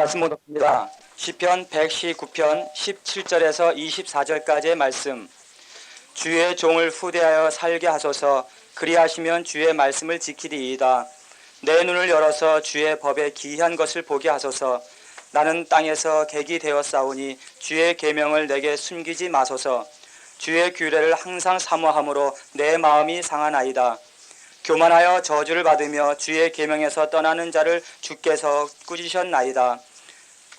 말씀 보겠습니다. 시편 119편 17절에서 24절까지의 말씀. 주의 종을 후대하여 살게 하소서. 그리하시면 주의 말씀을 지키리이다. 내 눈을 열어서 주의 법에 기이한 것을 보게 하소서. 나는 땅에서 객이 되었사오니 주의 계명을 내게 숨기지 마소서. 주의 규례를 항상 사모함으로 내 마음이 상하나이다. 교만하여 저주를 받으며 주의 계명에서 떠나는 자를 주께서 꾸짖으셨나이다.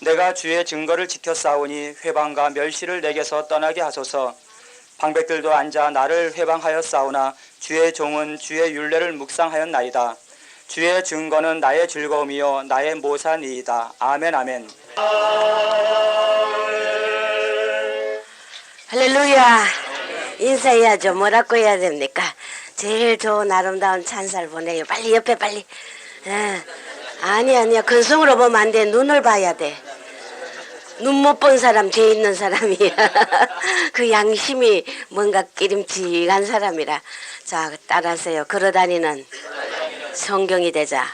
내가 주의 증거를 지켰사오니 회방과 멸시를 내게서 떠나게 하소서. 방백들도 앉아 나를 회방하였사오나 주의 종은 주의 율례를 묵상하였나이다. 주의 증거는 나의 즐거움이요 나의 모산이이다. 아멘 아멘. 할렐루야. 인사해야죠. 뭐라고 해야 됩니까? 제일 좋은 아름다운 찬사를 보내요. 빨리 옆에 빨리. 아니야 근성으로 보면 안 돼. 눈을 봐야 돼. 눈 못 본 사람 죄 있는 사람이야. 그 양심이 뭔가 끼림칙한 사람이라. 자, 따라하세요. 걸어다니는 성경이 되자.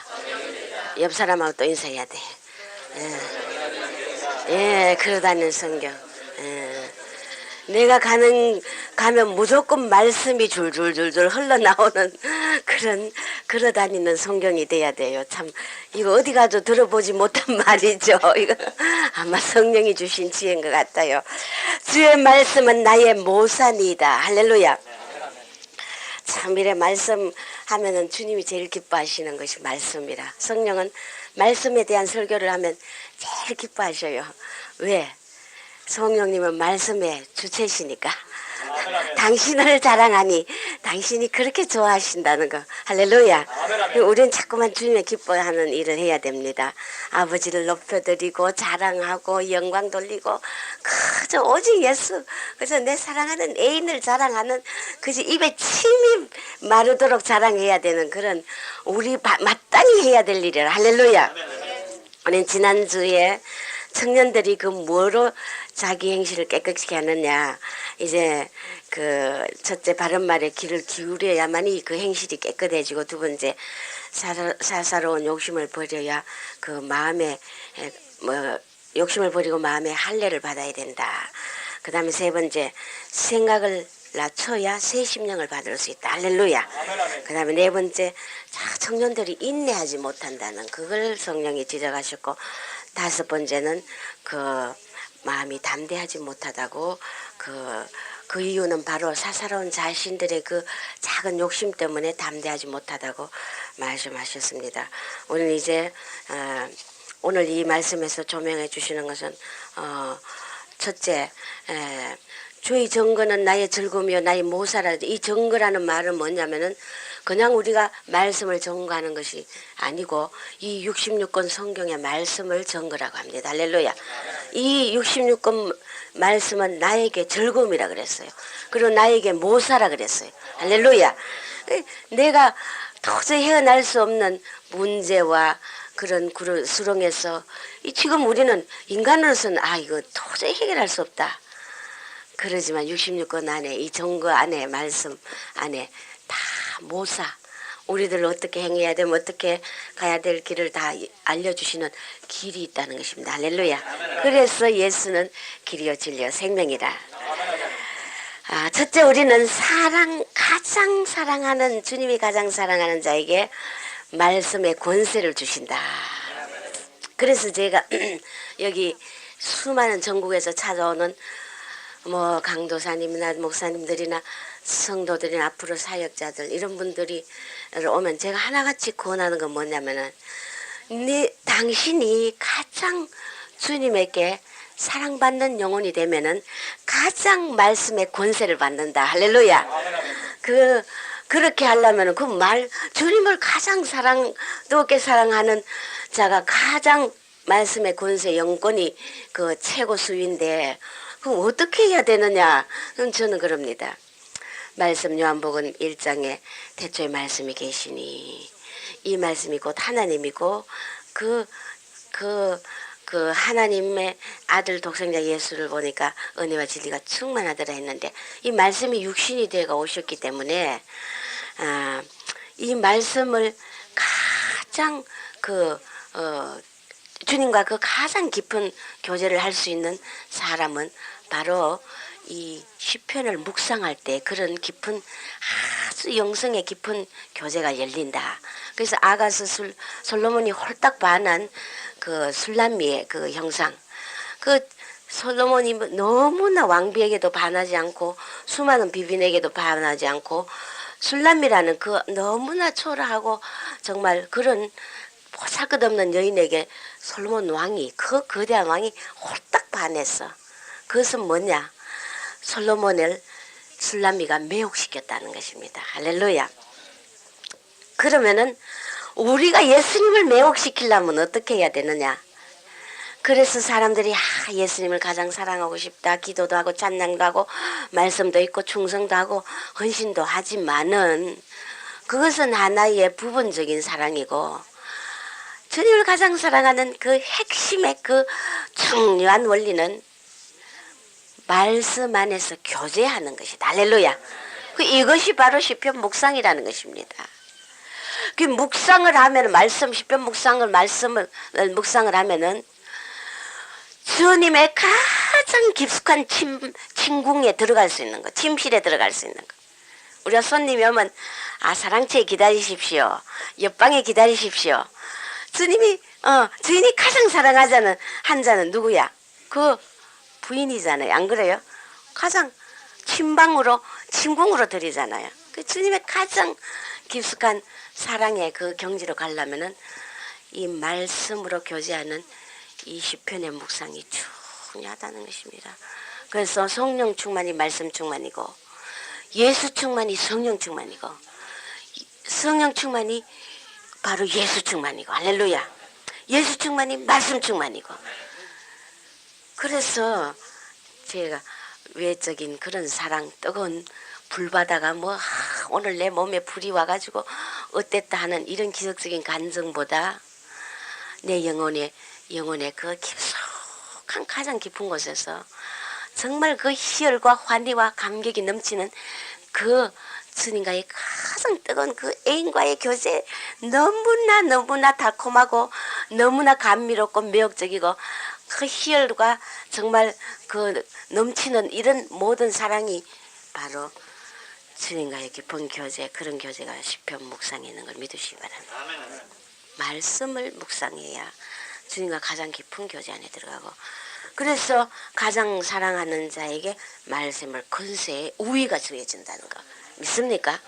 옆 사람하고 또 인사해야 돼. 걸어다니는 성경. 내가 가면 무조건 말씀이 줄줄줄줄 흘러나오는 그런 걸어다니는 성경이 돼야 돼요. 참 이거 어디 가도 들어보지 못한 말이죠. 이거 아마 성령이 주신 지혜인 것 같아요. 주의 말씀은 나의 모산이다. 할렐루야. 참 이래 말씀하면은 주님이 제일 기뻐하시는 것이 말씀이라. 성령은 말씀에 대한 설교를 하면 제일 기뻐하셔요. 왜? 성령님은 말씀의 주체시니까. 당신을 자랑하니 당신이 그렇게 좋아하신다는 거. 할렐루야. 우리는 자꾸만 주님의 기뻐하는 일을 해야 됩니다. 아버지를 높여드리고 자랑하고 영광 돌리고 그저 오직 예수. 그래서 내 사랑하는 애인을 자랑하는 그저 입에 침이 마르도록 자랑해야 되는 그런 우리 마땅히 해야 될 일이라. 할렐루야. 우리는 지난주에 청년들이 그 뭐로 자기 행실을 깨끗이 하느냐. 이제 그 첫째 바른말에 귀를 기울여야만이 그 행실이 깨끗해지고, 두 번째 사사로운 욕심을 버려야 그 마음에 욕심을 버리고 마음에 할례를 받아야 된다. 그 다음에 세 번째 생각을 낮춰야 새 심령을 받을 수 있다. 할렐루야. 그 다음에 네 번째 청년들이 인내하지 못한다는 그걸 성령이 지적하셨고, 다섯 번째는 그 마음이 담대하지 못하다고 그 이유는 바로 사사로운 자신들의 그 작은 욕심 때문에 담대하지 못하다고 말씀하셨습니다. 오늘 이제 오늘 이 말씀에서 조명해 주시는 것은 첫째 주의 증거는 나의 즐거움이요 나의 모사라. 이 증거라는 말은 뭐냐면은 그냥 우리가 말씀을 증거하는 것이 아니고 이 66권 성경의 말씀을 증거라고 합니다. 할렐루야. 이 66권 말씀은 나에게 즐거움이라 그랬어요. 그리고 나에게 모사라 그랬어요. 할렐루야. 내가 도저히 헤어날 수 없는 문제와 그런 수렁에서 지금 우리는 인간으로서는 이거 도저히 해결할 수 없다. 그러지만 66권 안에 이 증거 안에 말씀 안에 다 모사, 우리들 어떻게 행해야 되면 어떻게 가야 될 길을 다 알려주시는 길이 있다는 것입니다. 할렐루야. 그래서 예수는 길이요 진리요 생명이라. 첫째 우리는 가장 사랑하는 주님이 가장 사랑하는 자에게 말씀의 권세를 주신다. 그래서 제가 여기 수많은 전국에서 찾아오는 강도사님이나 목사님들이나 성도들이나 앞으로 사역자들 이런 분들이 오면 제가 하나같이 권하는 건 뭐냐면은 당신이 가장 주님에게 사랑받는 영혼이 되면은 가장 말씀의 권세를 받는다. 할렐루야. 그렇게 하려면은 주님을 가장 뜨겁게 사랑하는 자가 가장 말씀의 권세 영권이 그 최고 수위인데 그럼 어떻게 해야 되느냐? 저는 그럽니다. 말씀 요한복음 1장에 태초에 말씀이 계시니 이 말씀이 곧 하나님이고 그 하나님의 아들 독생자 예수를 보니까 은혜와 진리가 충만하더라 했는데 이 말씀이 육신이 되어 오셨기 때문에 이 말씀을 가장 주님과 그 가장 깊은 교제를 할 수 있는 사람은 바로 이 시편을 묵상할 때 그런 깊은 아주 영성의 깊은 교제가 열린다. 그래서 아가스 솔로몬이 홀딱 반한 그 술람미의 그 형상, 그 솔로몬이 너무나 왕비에게도 반하지 않고 수많은 비빈에게도 반하지 않고 술람미라는 그 너무나 초라하고 정말 그런 보잘것없는 여인에게 솔로몬 왕이 그 거대한 왕이 홀딱 반했어. 그것은 뭐냐? 솔로몬을 술람미가 매혹시켰다는 것입니다. 할렐루야. 그러면은 우리가 예수님을 매혹시키려면 어떻게 해야 되느냐? 그래서 사람들이 예수님을 가장 사랑하고 싶다. 기도도 하고 찬양도 하고 말씀도 있고 충성도 하고 헌신도 하지만은 그것은 하나의 부분적인 사랑이고 주님을 가장 사랑하는 그 핵심의 그 중요한 원리는 말씀 안에서 교제하는 것이다. 할렐루야. 이것이 바로 시편 묵상이라는 것입니다. 그 묵상을 하면 말씀 시편 말씀을 묵상을 하면은 주님의 가장 깊숙한 침궁에 들어갈 수 있는 거, 침실에 들어갈 수 있는 거. 우리가 손님이 오면 사랑채에 기다리십시오. 옆방에 기다리십시오. 주님이 가장 사랑하자는 한 자는 누구야? 그 부인이잖아요. 안 그래요? 가장 침궁으로 드리잖아요. 그 주님의 가장 깊숙한 사랑의 그 경지로 가려면은 이 말씀으로 교제하는 이 시편의 묵상이 중요하다는 것입니다. 그래서 성령 충만이 말씀 충만이고 예수 충만이 성령 충만이고 성령 충만이 바로 예수 충만이고 할렐루야. 예수 충만이 말씀 충만이고 그래서 제가 외적인 그런 사랑 뜨거운 불바다가 오늘 내 몸에 불이 와가지고 어땠다 하는 이런 기적적인 감정보다 내 영혼의 그 깊숙한 가장 깊은 곳에서 정말 그 희열과 환희와 감격이 넘치는 그 주님과의 가장 뜨거운 그 애인과의 교제 너무나 달콤하고 너무나 감미롭고 매혹적이고 그 희열과 정말 그 넘치는 이런 모든 사랑이 바로 주님과의 깊은 교제 그런 교제가 시편 묵상에 있는 걸 믿으시기 바랍니다. 말씀을 묵상해야 주님과 가장 깊은 교제 안에 들어가고 그래서 가장 사랑하는 자에게 말씀을 권세의 우위가 주어진다는 거 믿습니까?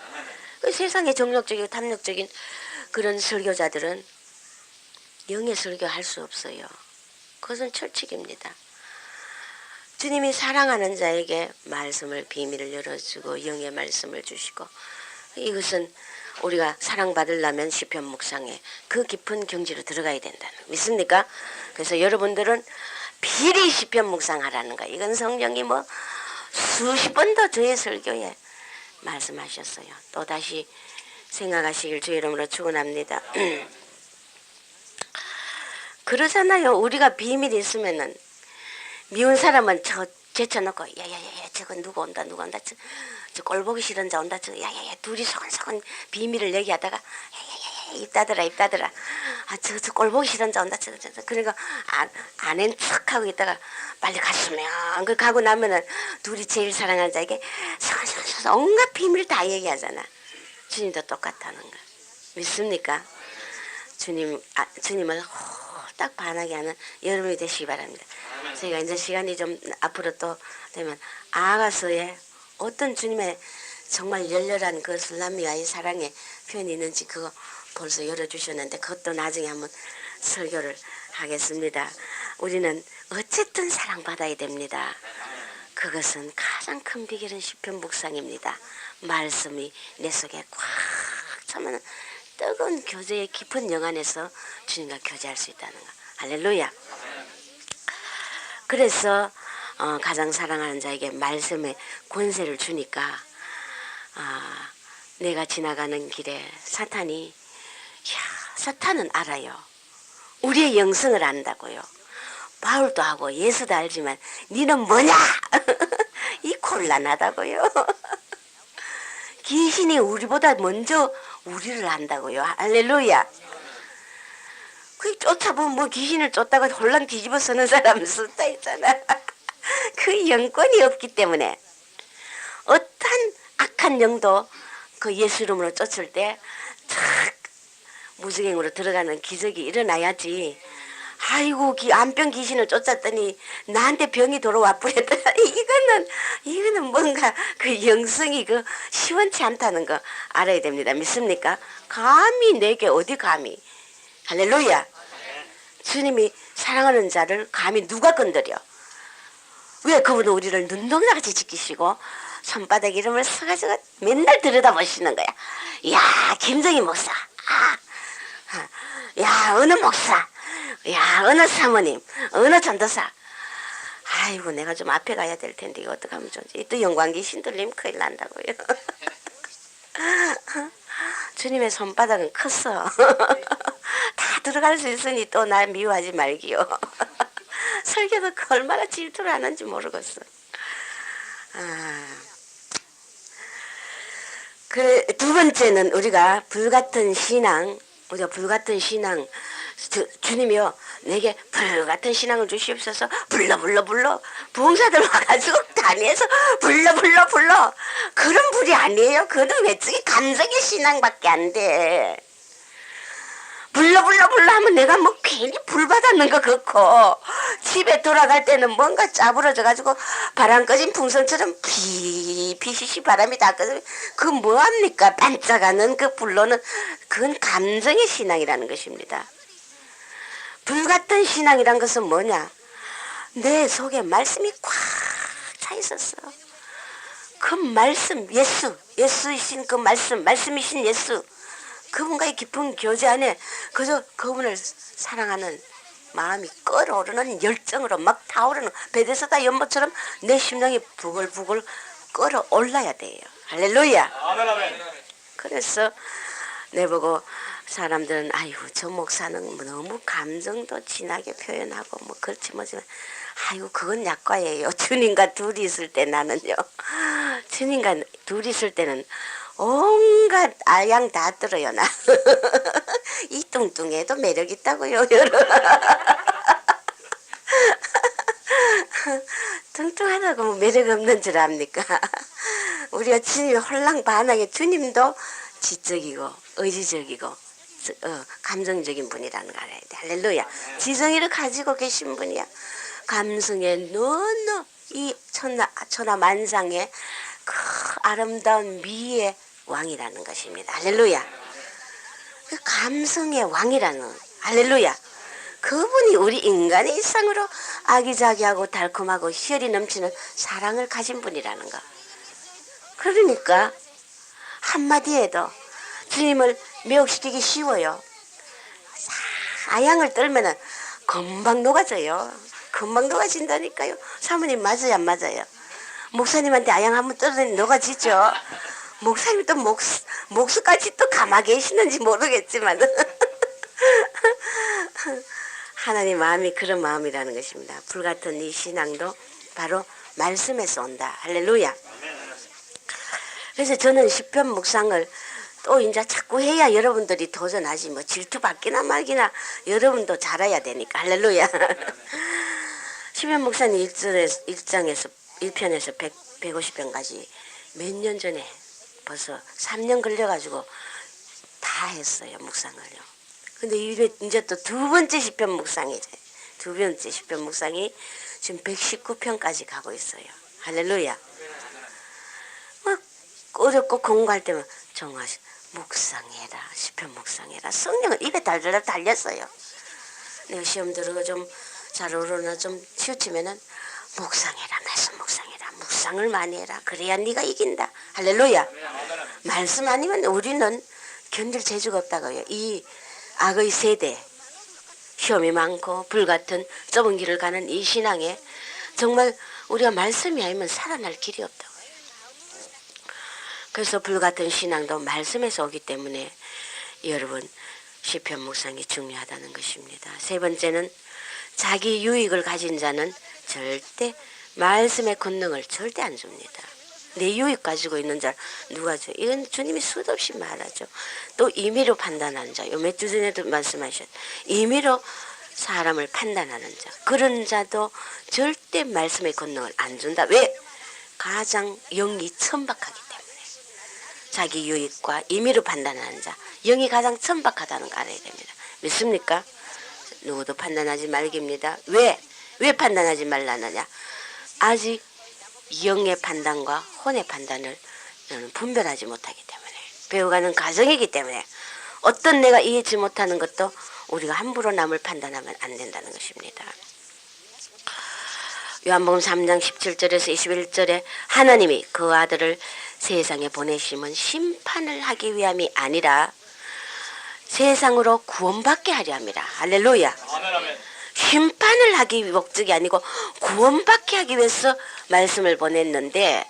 그 세상의 정력적이고 탐욕적인 그런 설교자들은 영의 설교할 수 없어요. 그것은 철칙입니다. 주님이 사랑하는 자에게 말씀을 비밀을 열어주고 영의 말씀을 주시고 이것은 우리가 사랑받으려면 시편 묵상에 그 깊은 경지로 들어가야 된다는 믿습니까? 그래서 여러분들은 비리 시편 묵상하라는 거 이건 성령이 수십 번도 저의 설교에 말씀하셨어요. 또다시 생각하시길 주의 이름으로 축원합니다. 그러잖아요. 우리가 비밀이 있으면은 미운 사람은 제쳐놓고 야야야 저거 누구 온다 저 꼴 보기 싫은 자 온다 야야야 둘이 소곤소곤 비밀을 얘기하다가 야야야 입 닫으라 저 꼴 보기 싫은 자 온다 저 그러니까 아는 척하고 있다가 빨리 갔으면 그 가고 나면은 둘이 제일 사랑하는 자에게 소곤소곤 온갖 비밀 다 얘기하잖아. 주님도 똑같다는 거 믿습니까? 주님을 딱 반하게 하는 여러분이 되시기 바랍니다. 저희가 이제 시간이 좀 앞으로 또 되면 아가서에 어떤 주님의 정말 열렬한 그 술람미와의 사랑의 표현이 있는지 그거 벌써 열어주셨는데 그것도 나중에 한번 설교를 하겠습니다. 우리는 어쨌든 사랑받아야 됩니다. 그것은 가장 큰 비결은 시편 묵상입니다. 말씀이 내 속에 꽉 차면 뜨거운 교제의 깊은 영 안에서 주님과 교제할 수 있다는 거. 할렐루야. 그래서 가장 사랑하는 자에게 말씀의 권세를 주니까 내가 지나가는 길에 사탄은 알아요. 우리의 영성을 안다고요. 바울도 하고 예수도 알지만 니는 뭐냐? 이 곤란하다고요. 귀신이 우리보다 먼저 우리를 안다고요. 할렐루야. 그 쫓아보면 뭐 귀신을 쫓다가 혼란 뒤집어 쓰는 사람 숫자 있잖아. 그 영권이 없기 때문에 어떠한 악한 영도 그 예수 이름으로 쫓을 때 탁 무지갱으로 들어가는 기적이 일어나야지. 아이고 안병 귀신을 쫓았더니 나한테 병이 돌아와 뿌렸다. 이거는 뭔가 그 영성이 그 시원치 않다는 거 알아야 됩니다. 믿습니까? 감히 내게 어디 감히. 할렐루야. 주님이 사랑하는 자를 감히 누가 건드려. 왜 그분은 우리를 눈동자같이 지키시고 손바닥 이름을 써가지고 맨날 들여다보시는 거야. 야 김정희 목사, 야 어느 목사, 야 어느 사모님, 어느 전도사. 아이고 내가 좀 앞에 가야 될 텐데 이거 어떡하면 좋지. 또 영광귀신 들리면 큰일 난다고요. 주님의 손바닥은 컸어. 다 들어갈 수 있으니 또 날 미워하지 말기요. 설교도 얼마나 질투를 하는지 모르겠어. 그래, 두 번째는 우리가 불같은 신앙, 주님이요 내게 불같은 신앙을 주시옵소서. 불러 부흥사들 와가지고 단위에서 불러 그런 불이 아니에요. 그는 외적인 감정의 신앙밖에 안 돼. 불러 하면 내가 뭐 괜히 불 받았는 거 같고 집에 돌아갈 때는 뭔가 짜부러져 가지고 바람 꺼진 풍선처럼 피시시 바람이 다 꺼져. 그 뭐합니까? 반짝하는 그 불로는 그건 감정의 신앙이라는 것입니다. 불같은 신앙이란 것은 뭐냐? 내 속에 말씀이 꽉 차 있었어. 그 말씀, 예수이신 그 말씀이신 예수, 그분과의 깊은 교제 안에 그저 그분을 사랑하는 마음이 끓어오르는 열정으로 막 타오르는 베데스다 연못처럼 내 심령이 부글부글 끓어올라야 돼요. 할렐루야. 아멘. 그래서 내보고 사람들은 아이고 저 목사는 너무 감정도 진하게 표현하고 뭐 그렇지 뭐지만 아이고 그건 약과예요. 주님과 둘이 있을 때 나는요. 주님과 둘이 있을 때는 온갖 아양 다 들어요 나. 이 뚱뚱해도 매력 있다고요 여러분. 뚱뚱하다고 뭐 매력 없는 줄 압니까? 우리가 주님이 홀랑반하게 주님도 지적이고 의지적이고 감정적인 분이라는 거 알아야 돼. 할렐루야. 지성이를 가지고 계신 분이야. 감성에 너무 이 천하만상의 그 아름다운 미의 왕이라는 것입니다. 할렐루야. 그 감성의 왕이라는 할렐루야. 그분이 우리 인간의 일상으로 아기자기하고 달콤하고 희열이 넘치는 사랑을 가진 분이라는 거. 그러니까 한마디에도 주님을 매혹시키기 쉬워요. 아양을 떨면은 금방 녹아져요. 금방 녹아진다니까요. 사모님 맞아요 안 맞아요? 목사님한테 아양 한번 떨어지면 녹아지죠. 목사님 또 목수까지 또 가마 계시는지 모르겠지만 하나님 마음이 그런 마음이라는 것입니다. 불같은 이 신앙도 바로 말씀에서 온다. 할렐루야. 그래서 저는 시편 묵상을 또 이제 자꾸 해야 여러분들이 도전하지 뭐 질투 받기나 말기나 여러분도 잘해야 되니까. 할렐루야. 시편 묵상이 1장에서 1편에서 150편까지 몇 년 전에 벌써 3년 걸려가지고 다 했어요 묵상을요. 근데 이제 또 두 번째 시편 묵상이죠. 두 번째 시편 묵상이 지금 119편까지 가고 있어요. 할렐루야. 막 어렵고 공부할 때면 정말 묵상해라 시편 묵상해라 성령을 입에 달달달 달렸어요. 내가 시험 들어가 좀 잘 오르나 좀 치우치면은 묵상해라 말씀 묵상해라 묵상을 많이 해라 그래야 네가 이긴다. 할렐루야. 말씀 아니면 우리는 견딜 재주가 없다고요. 이 악의 세대 시험이 많고 불같은 좁은 길을 가는 이 신앙에 정말 우리가 말씀이 아니면 살아날 길이 없다고요. 그래서 불같은 신앙도 말씀에서 오기 때문에 여러분 시편 묵상이 중요하다는 것입니다. 세 번째는 자기 유익을 가진 자는 절대 말씀의 권능을 절대 안 줍니다. 내 유익 가지고 있는 자 누가 줘? 이건 주님이 수도 없이 말하죠. 또 임의로 판단하는 자. 요 몇 주 전에도 말씀하셨. 임의로 사람을 판단하는 자. 그런 자도 절대 말씀의 권능을 안 준다. 왜? 가장 영이 천박하기 때문에. 자기 유익과 임의로 판단하는 자. 영이 가장 천박하다는 거 알아야 됩니다. 믿습니까? 누구도 판단하지 말깁니다. 왜? 왜 판단하지 말라느냐? 아직 영의 판단과 혼의 판단을 너는 분별하지 못하기 때문에, 배워가는 과정이기 때문에 어떤 내가 이해치 못하는 것도 우리가 함부로 남을 판단하면 안 된다는 것입니다. 요한복음 3장 17절에서 21절에 하나님이 그 아들을 세상에 보내심은 심판을 하기 위함이 아니라 세상으로 구원받게 하려 합니다. 할렐루야. 아멘, 아멘. 심판을 하기 목적이 아니고 구원받게 하기 위해서 말씀을 보냈는데,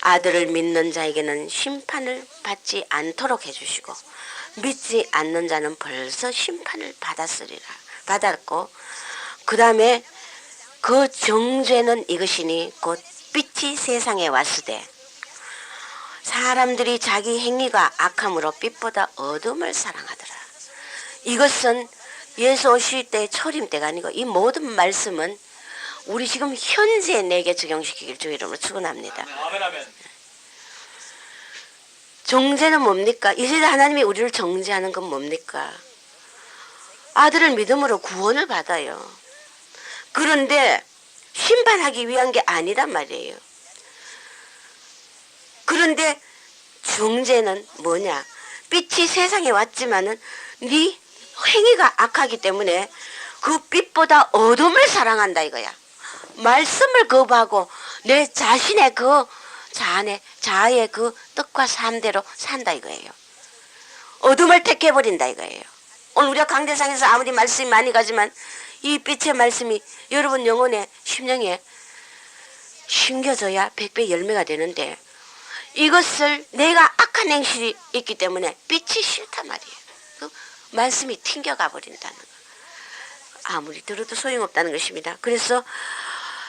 아들을 믿는 자에게는 심판을 받지 않도록 해주시고 믿지 않는 자는 벌써 심판을 받았고, 그 다음에 그 정죄는 이것이니 곧 빛이 세상에 왔으되 사람들이 자기 행위가 악함으로 빛보다 어둠을 사랑하더라. 이것은 예수 오실 때 초림 때가 아니고 이 모든 말씀은 우리 지금 현재 내게 적용시키길 주 이름으로 축원합니다. 아멘, 아멘. 정죄는 뭡니까? 이제 하나님이 우리를 정죄하는 건 뭡니까? 아들을 믿음으로 구원을 받아요. 그런데 심판하기 위한 게 아니란 말이에요. 그런데 정죄는 뭐냐? 빛이 세상에 왔지만은 네 행위가 악하기 때문에 그 빛보다 어둠을 사랑한다 이거야. 말씀을 거부하고 내 자신의 그 자아의 그 뜻과 삶대로 산다 이거예요. 어둠을 택해버린다 이거예요. 오늘 우리가 강대상에서 아무리 말씀이 많이 가지만 이 빛의 말씀이 여러분 영혼의 심령에 심겨져야 백배 열매가 되는데, 이것을 내가 악한 행실이 있기 때문에 빛이 싫단 말이에요. 그 말씀이 튕겨가 버린다는 거. 아무리 들어도 소용없다는 것입니다. 그래서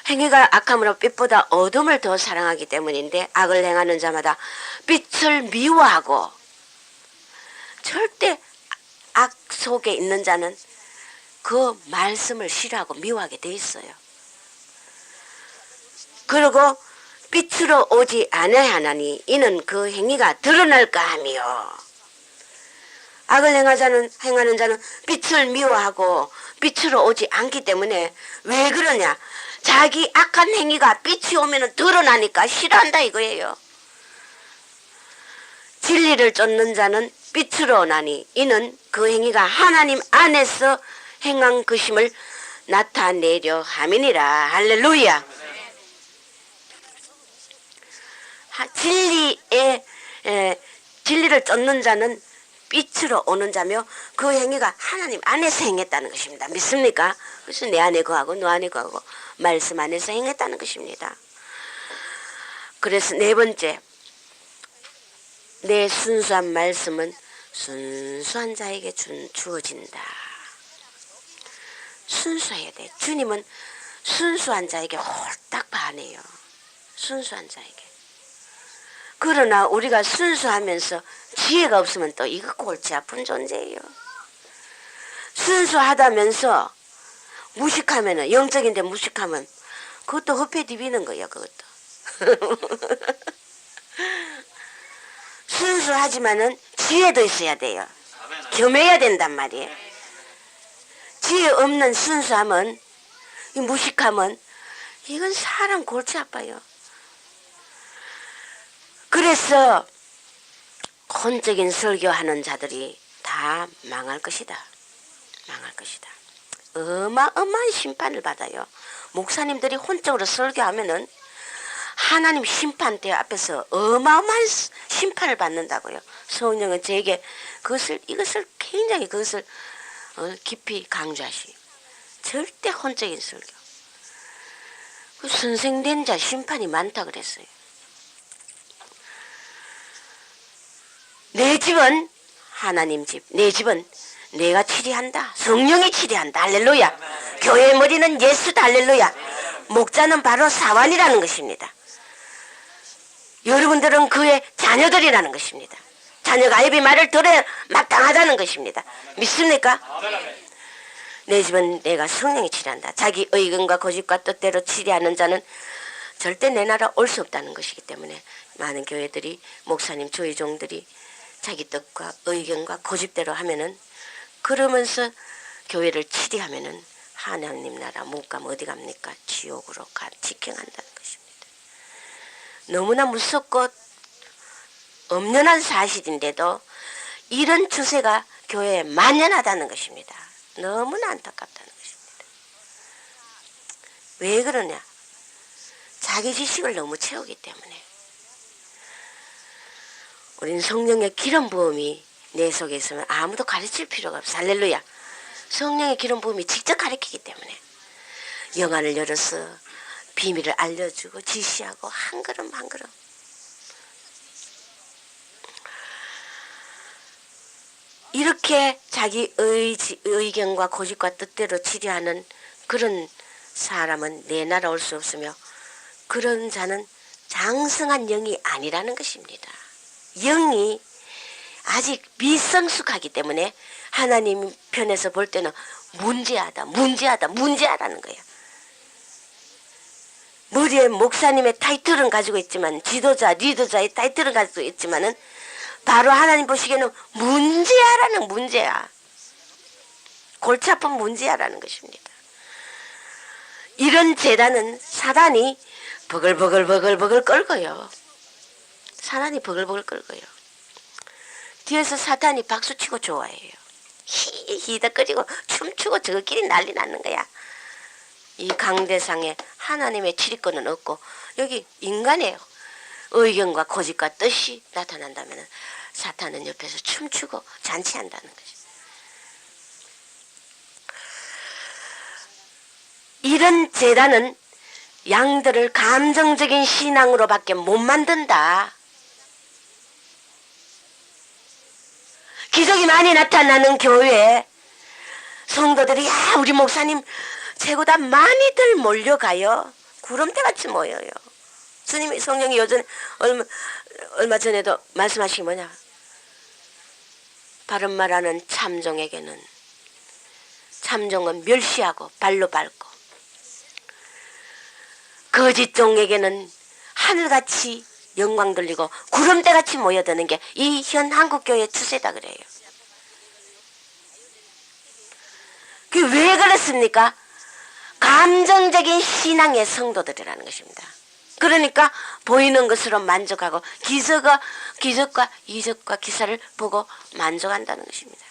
행위가 악함으로 빛보다 어둠을 더 사랑하기 때문인데, 악을 행하는 자마다 빛을 미워하고, 절대 악 속에 있는 자는 그 말씀을 싫어하고 미워하게 돼 있어요. 그리고 빛으로 오지 아니하나니 이는 그 행위가 드러날까 하며, 악을 행하는 자는 빛을 미워하고 빛으로 오지 않기 때문에, 왜 그러냐? 자기 악한 행위가 빛이 오면 드러나니까 싫어한다 이거예요. 진리를 쫓는 자는 빛으로 오나니 이는 그 행위가 하나님 안에서 행한 것임을 나타내려 함이니라. 할렐루야. 진리를 쫓는 자는 빛으로 오는 자며 그 행위가 하나님 안에서 행했다는 것입니다. 믿습니까? 그래서 내 안에 거하고 너 안에 거하고 말씀 안에서 행했다는 것입니다. 그래서 네 번째, 내 순수한 말씀은 순수한 자에게 주어진다. 순수해야 돼. 주님은 순수한 자에게 홀딱 반해요. 순수한 자에게. 그러나 우리가 순수하면서 지혜가 없으면 또 이거 골치 아픈 존재예요. 순수하다면서 무식하면은, 영적인데 무식하면 그것도 허패 디비는 거예요. 그것도. 순수하지만은 지혜도 있어야 돼요. 겸해야 된단 말이에요. 지혜 없는 순수함은, 이 무식함은, 이건 사람 골치 아파요. 그래서 혼적인 설교하는 자들이 다 망할 것이다. 망할 것이다. 어마어마한 심판을 받아요. 목사님들이 혼적으로 설교하면은 하나님 심판대 앞에서 어마어마한 심판을 받는다고요. 성령은 제게 이것을 굉장히 그것을 깊이 강조하시. 절대 혼적인 설교. 그 선생된 자 심판이 많다 그랬어요. 내 집은 하나님 집, 내 집은 내가 치리한다. 성령이 치리한다. 할렐루야. 교회의 머리는 예수다. 할렐루야. 목자는 바로 사환이라는 것입니다. 여러분들은 그의 자녀들이라는 것입니다. 자녀가 아이비 말을 들어야 마땅하다는 것입니다. 믿습니까? 내 집은 내가 성령이 치리한다. 자기 의견과 고집과 뜻대로 치리하는 자는 절대 내 나라 올 수 없다는 것이기 때문에 많은 교회들이 목사님 조의종들이 자기 뜻과 의견과 고집대로 하면은 그러면서 교회를 치리하면은 하나님 나라 못 가면 어디 갑니까? 지옥으로 직행한다는 것입니다. 너무나 무섭고 엄연한 사실인데도 이런 추세가 교회에 만연하다는 것입니다. 너무나 안타깝다는 것입니다. 왜 그러냐? 자기 지식을 너무 채우기 때문에. 우리는 성령의 기름 부음이 내 속에 있으면 아무도 가르칠 필요가 없어. 할렐루야. 성령의 기름 부음이 직접 가르치기 때문에 영안을 열어서 비밀을 알려주고 지시하고 한 걸음 한 걸음. 이렇게 자기 의견과 고집과 뜻대로 치료하는 그런 사람은 내 나라 올 수 없으며 그런 자는 장성한 영이 아니라는 것입니다. 영이 아직 미성숙하기 때문에 하나님 편에서 볼 때는 문제하다는 거예요. 머리에 목사님의 타이틀은 가지고 있지만 지도자, 리더자의 타이틀은 가지고 있지만은 바로 하나님 보시기에는 문제야. 골치 아픈 문제야라는 것입니다. 이런 재단은 사단이 버글버글 끌고요. 사단이 버글버글 끌고요. 뒤에서 사탄이 박수치고 좋아해요. 히히히덕거리고 춤추고 저끼리 난리 나는 거야. 이 강대상에 하나님의 출입권은 없고 여기 인간의 의견과 고집과 뜻이 나타난다면 사탄은 옆에서 춤추고 잔치한다는 것입니다. 이런 재단은 양들을 감정적인 신앙으로밖에 못 만든다. 기적이 많이 나타나는 교회에 성도들이 야 우리 목사님 최고다 많이들 몰려가요. 구름대같이 모여요. 주님이 성령이 요즘 얼마 전에도 말씀하신 게 뭐냐. 바른 말하는 참종에게는 참종은 멸시하고 발로 밟고 거짓종에게는 하늘같이 영광 돌리고 구름대같이 모여드는 게 이 현 한국교회의 추세다 그래요. 그게 왜 그렇습니까? 감정적인 신앙의 성도들이라는 것입니다. 그러니까 보이는 것으로 만족하고 기적과 이적과 기사를 보고 만족한다는 것입니다.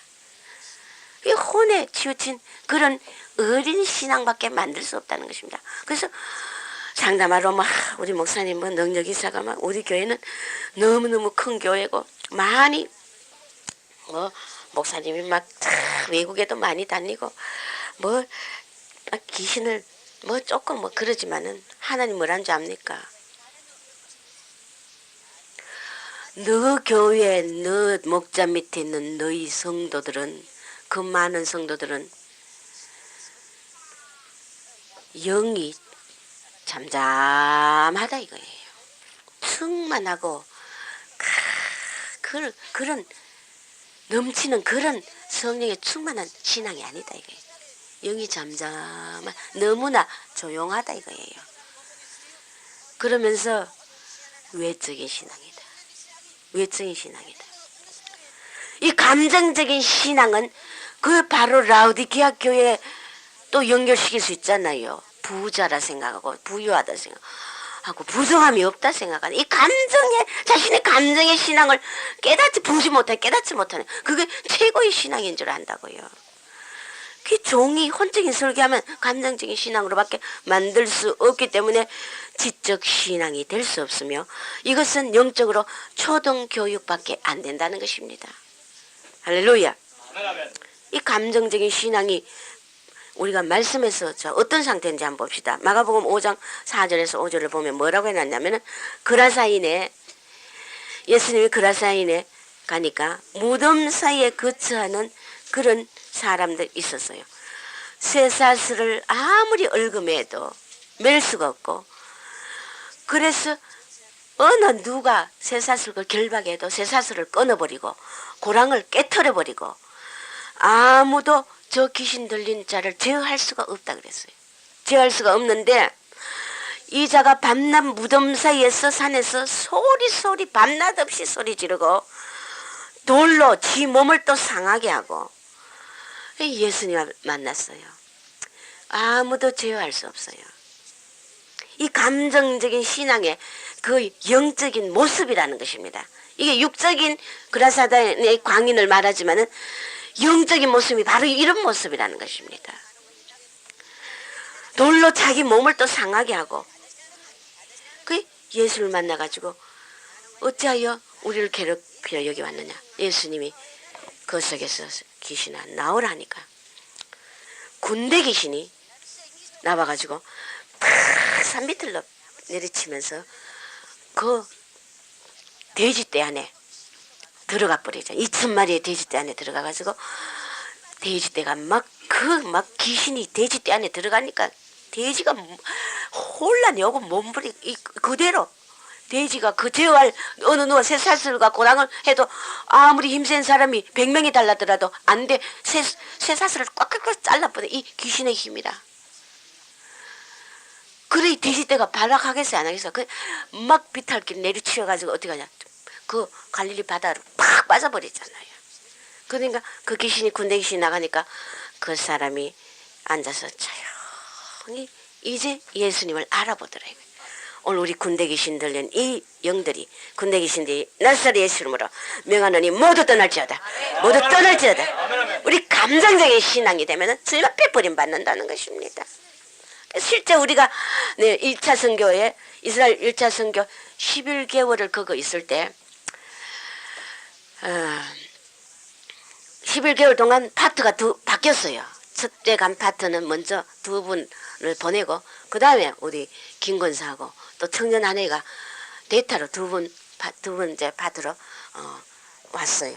이 혼에 치우친 그런 어린 신앙밖에 만들 수 없다는 것입니다. 그래서 상담하러 우리 목사님 능력 이사가 우리 교회는 너무너무 큰 교회고 많이 목사님이 외국에도 많이 다니고 귀신을 조금 그러지만은 하나님 뭐란 줄 압니까? 너 교회 너 목자 밑에 있는 너희 성도들은 그 많은 성도들은 영이 잠잠하다 이거예요. 충만하고 그런 넘치는 그런 성령의 충만한 신앙이 아니다 이거예요. 영이 잠잠한 너무나 조용하다 이거예요. 그러면서 외적인 신앙이다. 외적인 신앙이다. 이 감정적인 신앙은 그 바로 라우디게아 교회에 또 연결시킬 수 있잖아요. 부자라 생각하고 부유하다 생각하고 부정함이 없다 생각하는 이 자신의 감정의 신앙을 깨닫지 못하는 그게 최고의 신앙인 줄 안다고요. 그 종이 혼적인 설교하면 감정적인 신앙으로밖에 만들 수 없기 때문에 지적 신앙이 될 수 없으며 이것은 영적으로 초등교육밖에 안 된다는 것입니다. 할렐루야. 이 감정적인 신앙이 우리가 말씀에서 어떤 상태인지 한번 봅시다. 마가복음 5장 4절에서 5절을 보면 뭐라고 해놨냐면은 그라사인에 예수님이 그라사인에 가니까 무덤 사이에 거처하는 그런 사람들 있었어요. 쇠사슬을 아무리 얽음해도 멜 수가 없고 그래서 어느 누가 쇠사슬을 결박해도 쇠사슬을 끊어버리고 고랑을 깨트려버리고 아무도 저 귀신 들린 자를 제어할 수가 없다 그랬어요. 제어할 수가 없는데 이 자가 밤낮 무덤 사이에서 산에서 소리 밤낮 없이 소리 지르고 돌로 지 몸을 또 상하게 하고 예수님을 만났어요. 아무도 제어할 수 없어요. 이 감정적인 신앙의 그 영적인 모습이라는 것입니다. 이게 육적인 그라사단의 광인을 말하지만은 영적인 모습이 바로 이런 모습이라는 것입니다. 돌로 자기 몸을 또 상하게 하고 그 예수를 만나가지고 어찌하여 우리를 괴롭히러 여기 왔느냐. 예수님이 그 속에서 귀신아 나오라니까 군대 귀신이 나와가지고 팍 산비틀로 내리치면서 그 돼지떼 안에 들어가 버리죠. 2,000마리의 돼지떼 안에 들어가가지고 돼지떼가 막 귀신이 돼지떼 안에 들어가니까 돼지가 혼란이 오고 몸부림 그대로 돼지가 그 제어할 어느 누가 쇠사슬과 고랑을 해도 아무리 힘센 사람이 100명이 달라더라도 안 돼. 쇠사슬을 꽉꽉꽉 잘라버려. 이 귀신의 힘이라. 그래 돼지떼가 발악하겠어요 안 하겠어요? 막 비탈길 내리치워가지고 어떻게 하냐. 그 갈릴리 바다로 팍 빠져버리잖아요. 그러니까 그 귀신이 군대 귀신이 나가니까 그 사람이 앉아서 조용히 이제 예수님을 알아보더래요. 오늘 우리 군대 귀신 들린 이 영들이 군대 귀신들이 나사렛 예수 이름으로 명하노니 모두 떠날지어다. 모두 떠날지어다. 우리 감정적인 신앙이 되면 주님 앞에 버림받는다는 것입니다. 실제 우리가 1차 선교에 이스라엘 1차 선교 11개월을 거기 있을 때 11개월 동안 파트가 바뀌었어요. 첫째 간 파트는 먼저 2분을 보내고 그 다음에 우리 김권사하고 또 청년 아내가 데이터로 두 번째 파트로 왔어요.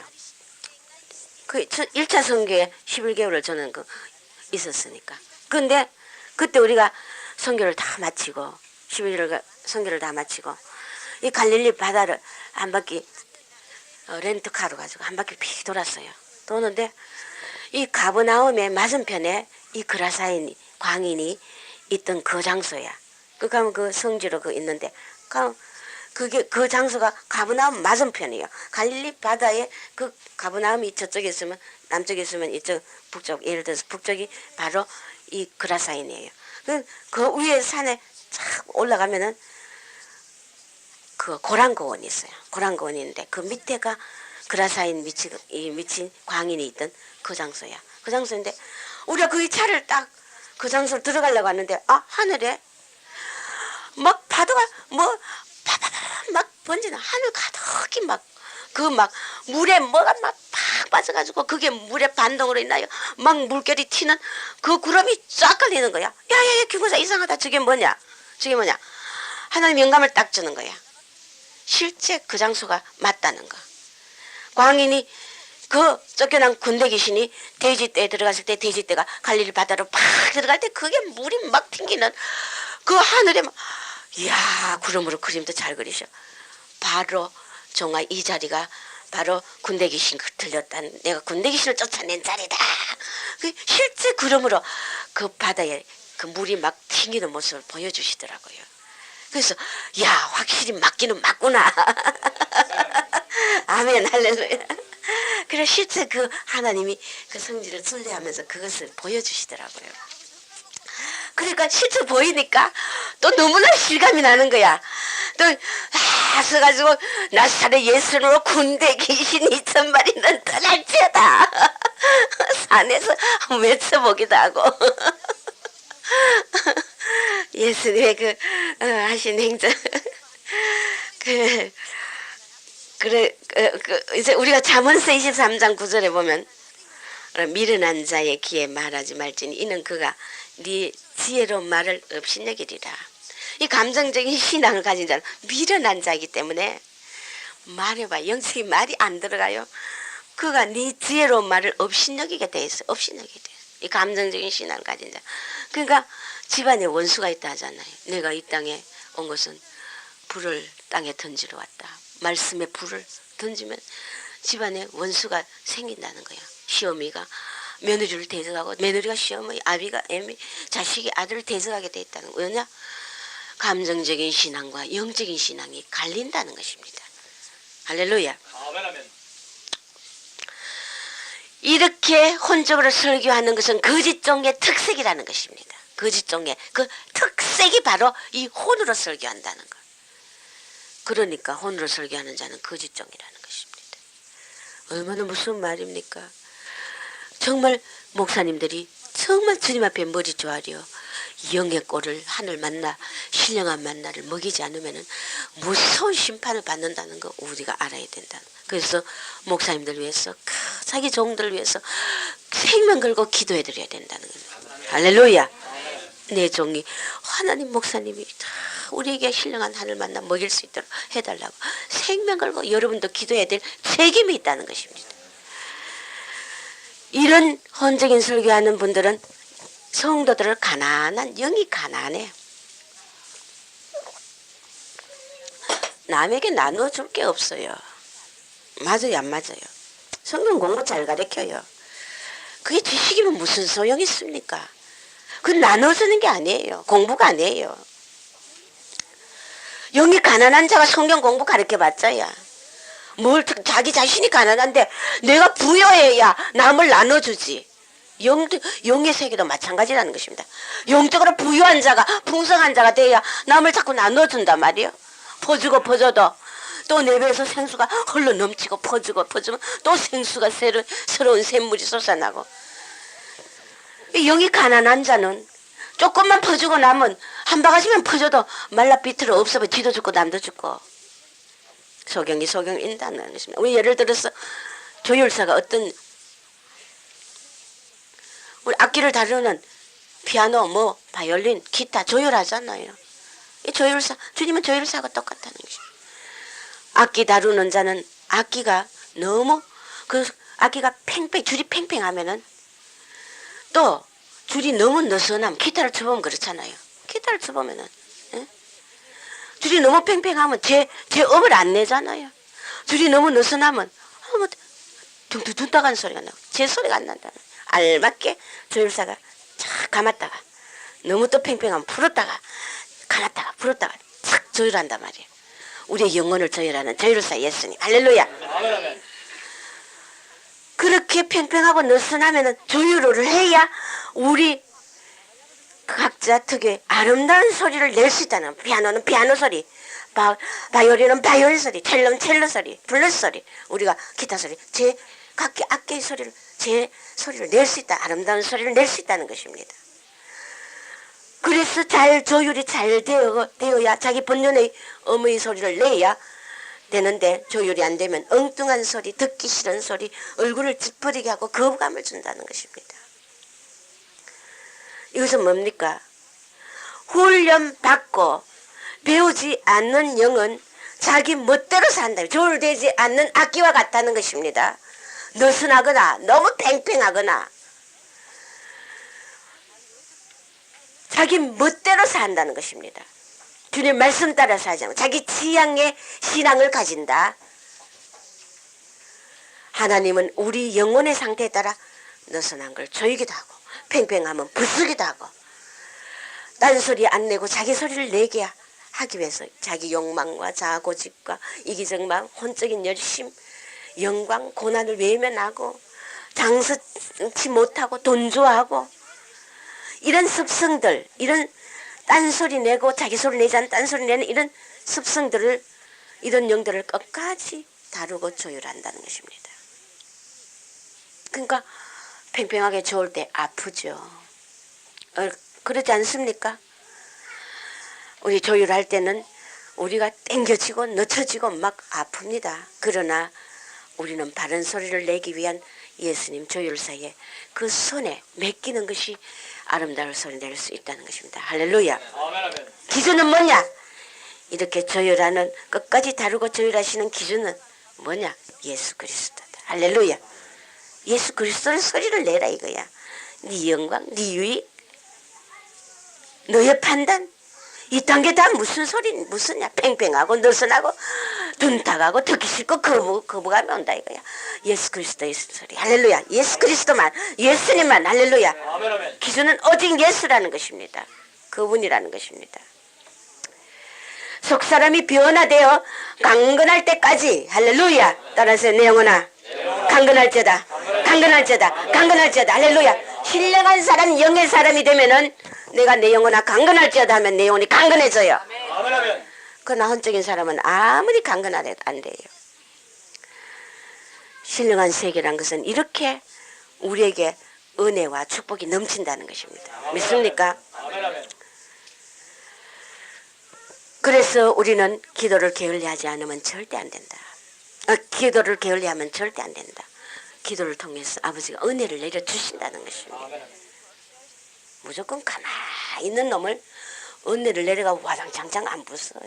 그 1차 선교에 11개월을 저는 있었으니까. 근데 그때 우리가 선교를 다 마치고 11개월 선교를 다 마치고 이 갈릴리 바다를 한 바퀴 렌트카로 가지고 한 바퀴 픽 돌았어요. 도는데 이 가버나움의 맞은편에 이 그라사인 광인이 있던 그 장소야. 그 가면 그 성지로 있는데 그게 그 장소가 가버나움 맞은편이에요. 갈릴리 바다에 그 가버나움이 저쪽에 있으면 남쪽에 있으면 이쪽 북쪽 예를 들어서 북쪽이 바로 이 그라사인이에요. 그 위에 산에 쫙 올라가면은 그 고랑고원이 있어요. 고랑고원이 있는데 그 밑에가 그라사인 미친 광인이 있던 그 장소야. 그 장소인데 우리가 그 차를 딱 그 장소로 들어가려고 하는데 하늘에 막 파도가 파파파 막 번지는 하늘 가득히 물에 뭐가 막 팍 빠져가지고 그게 물에 반동으로 있나요? 막 물결이 튀는 그 구름이 쫙 걸리는 거야. 야야야 김구사 이상하다. 저게 뭐냐? 하나님 영감을 딱 주는 거야. 실제 그 장소가 맞다는 거. 광인이 그 쫓겨난 군대 귀신이 돼지떼에 들어갔을 때 돼지떼가 갈릴리 바다로 팍 들어갈 때 그게 물이 막 튕기는 그 하늘에 이야 구름으로 그림도 잘 그리셔. 바로 종아 이 자리가 바로 군대 귀신 들렸단 내가 군대 귀신을 쫓아낸 자리다. 실제 구름으로 그 바다에 그 물이 막 튕기는 모습을 보여주시더라고요. 그래서 야 확실히 맞기는 맞구나. 아멘 할렐루야. 그래 실제 그 하나님이 그 성질을 순례하면서 그것을 보여주시더라고요. 그러니까 실제 보이니까 또 너무나 실감이 나는 거야. 또 서가지고 나사렛 예수로 군대 귀신 2,000마리는 떠날지어다. 산에서 외쳐보기도 하고 예수님의 하신 행정 이제 우리가 잠언서 23장 9절에 보면 미련한 자의 귀에 말하지 말지니 이는 그가 네 지혜로운 말을 업신여기리라. 이 감정적인 신앙을 가진 자는 미련한 자이기 때문에 말해봐 영적인 말이 안 들어가요. 그가 네 지혜로운 말을 업신여기게 돼 있어. 업신여기게 돼. 이 감정적인 신앙을 가진 자. 그러니까 집안에 원수가 있다 하잖아요. 내가 이 땅에 온 것은 불을 땅에 던지러 왔다. 말씀의 불을 던지면 집안에 원수가 생긴다는 거야. 시어미가 며느리를 대적하고 며느리가 시어머니, 아비가 애미, 자식이 아들을 대적하게 돼 있다는 거예요. 왜냐? 감정적인 신앙과 영적인 신앙이 갈린다는 것입니다. 할렐루야. 아멘 아멘. 이렇게 혼적으로 설교하는 것은 거짓종의 특색이라는 것입니다. 거짓종의 그 특색이 바로 이 혼으로 설교한다는 것. 그러니까 혼으로 설교하는 자는 거짓종이라는 것입니다. 얼마나 무서운 말입니까? 정말 목사님들이 정말 주님 앞에 머리 조아려 영의 꼴을 하늘 만나 신령한 만나를 먹이지 않으면 무서운 심판을 받는다는 거 우리가 알아야 된다는. 그래서 목사님들 위해서 자기 종들 위해서 생명 걸고 기도해 드려야 된다는 거예요. 할렐루야. 내 종이 하나님 목사님이 다 우리에게 신령한 하늘 만나 먹일 수 있도록 해달라고 생명 걸고 여러분도 기도해야 될 책임이 있다는 것입니다. 이런 혼적인 설교하는 분들은 성도들을 가난한 영이 가난해. 남에게 나눠줄 게 없어요. 맞아요, 안 맞아요? 성경 공부 잘 가르쳐요. 그게 지식이면 무슨 소용이 있습니까? 그건 나눠주는 게 아니에요. 공부가 아니에요. 영이 가난한 자가 성경 공부 가르쳐봤자야. 뭘 자기 자신이 가난한데 내가 부여해야 남을 나눠주지. 영의 세계도 마찬가지라는 것입니다. 영적으로 부유한 자가 풍성한 자가 돼야 남을 자꾸 나눠준단 말이에요. 퍼주고 퍼줘도 또 내 배에서 생수가 흘러 넘치고 퍼주고 퍼주면 또 생수가 새로운 샘물이 솟아나고. 영이 가난한 자는 조금만 퍼주고 남은 한 바가지만 퍼줘도 말라 비틀어 없어봐 지도 죽고 남도 죽고. 소경인다는 것입니다. 우리 예를 들어서 조율사가 어떤 우리 악기를 다루는 피아노, 바이올린, 기타 조율하잖아요. 이 조율사, 주님은 조율사하고 똑같다는 것입니다. 악기 다루는 자는 악기가 너무 그 악기가 줄이 팽팽하면은 또 줄이 너무 느슨하면 기타를 쳐보면 그렇잖아요. 기타를 쳐보면은 줄이 너무 팽팽하면 제 음을 안 내잖아요. 줄이 너무 느슨하면 둥둥 따가는 소리가 나고 제 소리가 안 난다. 알맞게 조율사가 착 감았다가 너무 또 팽팽하면 풀었다가 감았다가 풀었다가 착 조율한단 말이에요. 우리의 영혼을 조율하는 조율사 예수님. 할렐루야. 그렇게 팽팽하고 느슨하면 조율을 해야 우리 각자 특유의 아름다운 소리를 낼 수 있다는. 피아노는 피아노 소리, 바이올린은 바이올린 소리, 첼로는 첼로 소리, 블루스 소리, 우리가 기타 소리, 각기 악기의 소리를 제 소리를 낼 수 있다. 아름다운 소리를 낼 수 있다는 것입니다. 그래서 조율이 잘 되어야 자기 본연의 음의 소리를 내야 되는데 조율이 안 되면 엉뚱한 소리, 듣기 싫은 소리, 얼굴을 찌푸리게 하고 거부감을 준다는 것입니다. 이것은 뭡니까? 훈련받고 배우지 않는 영은 자기 멋대로 산다. 조율되지 않는 악기와 같다는 것입니다. 느슨하거나 너무 팽팽하거나 자기 멋대로 산다는 것입니다. 주님 말씀 따라 살지 않고 자기 취향의 신앙을 가진다. 하나님은 우리 영혼의 상태에 따라 느슨한 걸 조이기도 하고 팽팽하면 부수기도 하고 딴소리 안 내고 자기 소리를 내게 하기 위해서 자기 욕망과 자아고집과 이기적망, 혼적인 열심, 영광, 고난을 외면하고 장서치 못하고 돈 좋아하고 이런 습성들, 이런 딴소리 내고 자기 소리 내지 않는 딴소리 내는 이런 습성들을, 이런 영들을 끝까지 다루고 조율한다는 것입니다. 그러니까 팽팽하게 좋을 때 아프죠. 그러지 않습니까? 우리 조율할 때는 우리가 땡겨지고 늦춰지고 막 아픕니다. 그러나 우리는 바른 소리를 내기 위한 예수님 조율사에 그 손에 맡기는 것이 아름다운 소리 낼 수 있다는 것입니다. 할렐루야. 기준은 뭐냐? 이렇게 조율하는, 끝까지 다루고 조율하시는 기준은 뭐냐? 예수 그리스도다. 할렐루야. 예수 그리스도의 소리를 내라 이거야. 네 영광, 네 유익, 너의 판단, 이딴 게 다 무슨 소리 무슨냐 팽팽하고 느슨하고 둔탁하고 듣기 싫고 거부감이 온다 이거야. 예수 그리스도의 소리 할렐루야. 예수 그리스도만 예수님만 할렐루야. 기준은 오직 예수라는 것입니다. 그분이라는 것입니다. 속사람이 변화되어 강건할 때까지 할렐루야. 따라서 내 영혼아 강건할지어다 강건할지어다 강건할지어다 할렐루야. 신령한 사람 영의 사람이 되면은 내가 내 영혼아 강건할지어다 하면 내 영혼이 강건해져요. 그러나 헌적인 사람은 아무리 강건하래도 안 돼요. 신령한 세계란 것은 이렇게 우리에게 은혜와 축복이 넘친다는 것입니다. 믿습니까? 그래서 우리는 기도를 게을리하지 않으면 절대 안 된다. 기도를 게을리하면 절대 안 된다. 기도를 통해서 아버지가 은혜를 내려주신다는 것입니다. 무조건 가만히 있는 놈을 은혜를 내려가 와장창창 안 부숴요.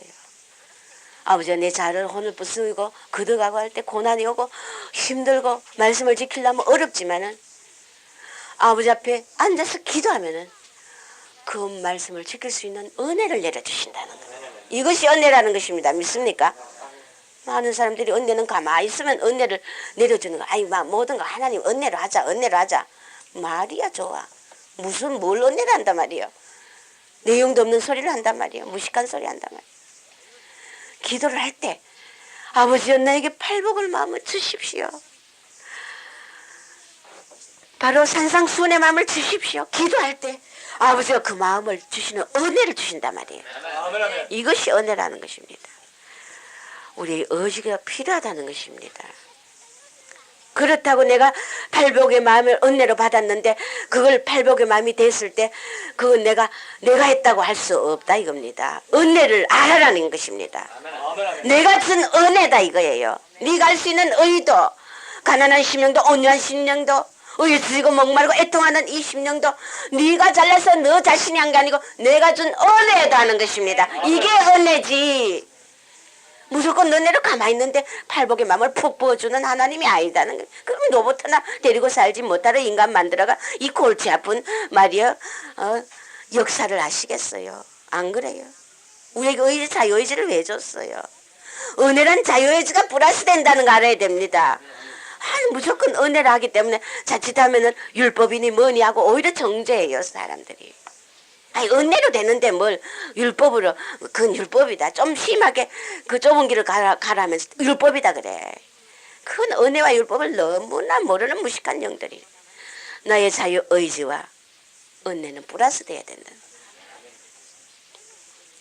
아버지가 내 자를 혼을 부수고 거듭가고 할 때 고난이 오고 힘들고 말씀을 지키려면 어렵지만은 아버지 앞에 앉아서 기도하면은 그 말씀을 지킬 수 있는 은혜를 내려주신다는 거예요. 이것이 은혜라는 것입니다. 믿습니까? 많은 사람들이 은혜는 가만히 있으면 은혜를 내려주는 거. 아이 모든 거 하나님 은혜로 하자 은혜로 하자. 말이야 좋아. 무슨 뭘 은혜를 한단 말이에요. 내용도 없는 소리를 한단 말이에요. 무식한 소리 한단 말이에요. 기도를 할 때 아버지여 나에게 팔복을 마음을 주십시오. 바로 산상수훈의 마음을 주십시오. 기도할 때 아버지가 그 마음을 주시는 은혜를 주신단 말이에요. 이것이 은혜라는 것입니다. 우리의 의지가 필요하다는 것입니다. 그렇다고 내가 팔복의 마음을 은혜로 받았는데 그걸 팔복의 마음이 됐을 때 그건 내가 했다고 할 수 없다 이겁니다. 은혜를 알아라는 것입니다. 내가 준 은혜다 이거예요. 네가 할 수 있는 의도, 가난한 심령도 온유한 심령도 의지고 목마르고 애통하는 이 심령도 네가 잘나서 너 자신이 한 게 아니고 내가 준 은혜다 하는 것입니다. 이게 은혜지. 무조건 너네를 가만히 있는데 팔복의 마음을 푹 부어주는 하나님이 아니다는 거예요. 그럼 너부터나 데리고 살지 못하는 인간 만들어가 이 골치 아픈 말이요 역사를 하시겠어요. 안 그래요? 우리에게 자유의지를 왜 줬어요? 은혜란 자유의지가 플러스 된다는 거 알아야 됩니다. 무조건 은혜를 하기 때문에 자칫하면은 율법이니 뭐니 하고 오히려 정죄해요 사람들이. 은혜로 되는데 뭘 율법으로 그건 율법이다. 좀 심하게 그 좁은 길을 가라면 율법이다 그래. 그건 은혜와 율법을 너무나 모르는 무식한 영들이. 나의 자유의지와 은혜는 플러스 돼야 된다.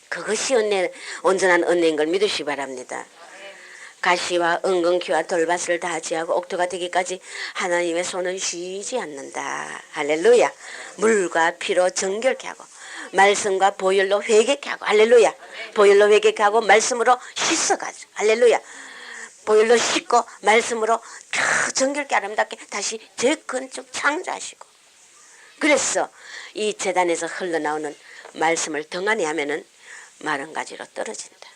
그것이 은혜, 온전한 은혜인 걸 믿으시기 바랍니다. 가시와 은근키와 돌밭을 다 지하고 옥토가 되기까지 하나님의 손은 쉬지 않는다. 할렐루야. 물과 피로 정결케 하고 말씀과 보혈로 회개케 하고 할렐루야. 보혈로 회개케 하고 말씀으로 씻어가지고 할렐루야. 보혈로 씻고 말씀으로 정결케 아름답게 다시 재건축 창조하시고. 그래서 이 제단에서 흘러나오는 말씀을 덩하니 하면은 마른 가지로 떨어진다.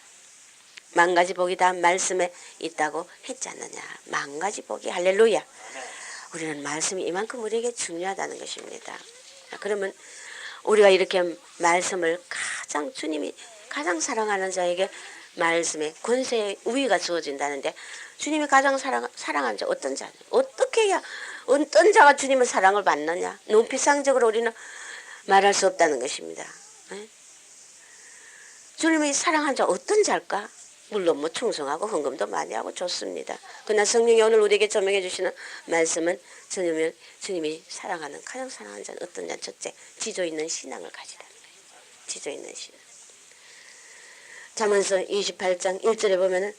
만 가지 복이 다 말씀에 있다고 했지 않느냐. 만 가지 복이 할렐루야. 우리는 말씀이 이만큼 우리에게 중요하다는 것입니다. 그러면 우리가 이렇게 말씀을 주님이 가장 사랑하는 자에게 말씀의 권세의 우위가 주어진다는데 주님이 가장 사랑하는 자 어떤 자냐? 어떻게 해야 어떤 자가 주님의 사랑을 받느냐? 너무 피상적으로 우리는 말할 수 없다는 것입니다. 주님이 사랑하는 자 어떤 자일까? 물론 충성하고 헌금도 많이 하고 좋습니다. 그러나 성령이 오늘 우리에게 조명해 주시는 말씀은 주님이 사랑하는 가장 사랑하는 자는 어떤 자? 첫째, 지조 있는 신앙을 가지라는 거예요. 지조 있는 신앙. 잠언서 28장 1절에 보면은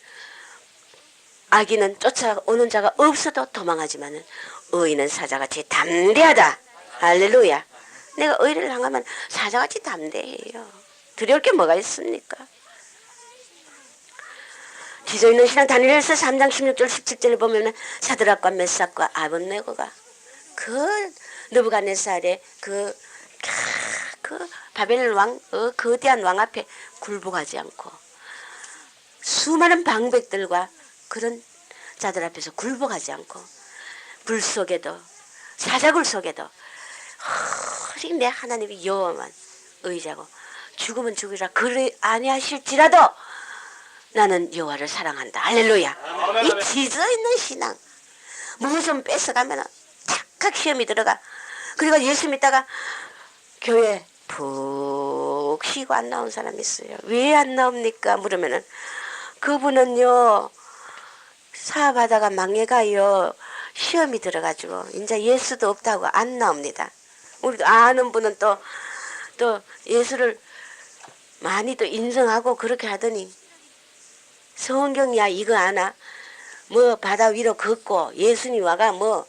악인은 쫓아오는 자가 없어도 도망하지만은 의인은 사자같이 담대하다. 할렐루야. 내가 의를 향하면 사자같이 담대해요. 두려울 게 뭐가 있습니까? 지조 있는 신앙 다니엘서 3장 16절 17절을 보면 사드락과 메삭과 아벳네고가 그 느부갓네살의 그 바벨론 왕 거대한 왕 앞에 굴복하지 않고 수많은 방백들과 그런 자들 앞에서 굴복하지 않고 불 속에도 사자굴 속에도 내 하나님이 여호와만 의지하고 죽으면 죽으라 그리 아니하실지라도 나는 여호와를 사랑한다. 할렐루야. 이 지져있는 신앙. 무엇좀 뺏어가면 탁 시험이 들어가. 그리고 예수 믿다가 교회 푹 쉬고 안 나온 사람이 있어요. 왜 안 나옵니까? 물으면은 그분은요 사업하다가 망해가요 시험이 들어가지고 이제 예수도 없다고 안 나옵니다. 우리도 아는 분은 또 예수를 많이 또 인정하고 그렇게 하더니 성경이야 이거 아나? 뭐 바다 위로 걷고 예수님 와가 뭐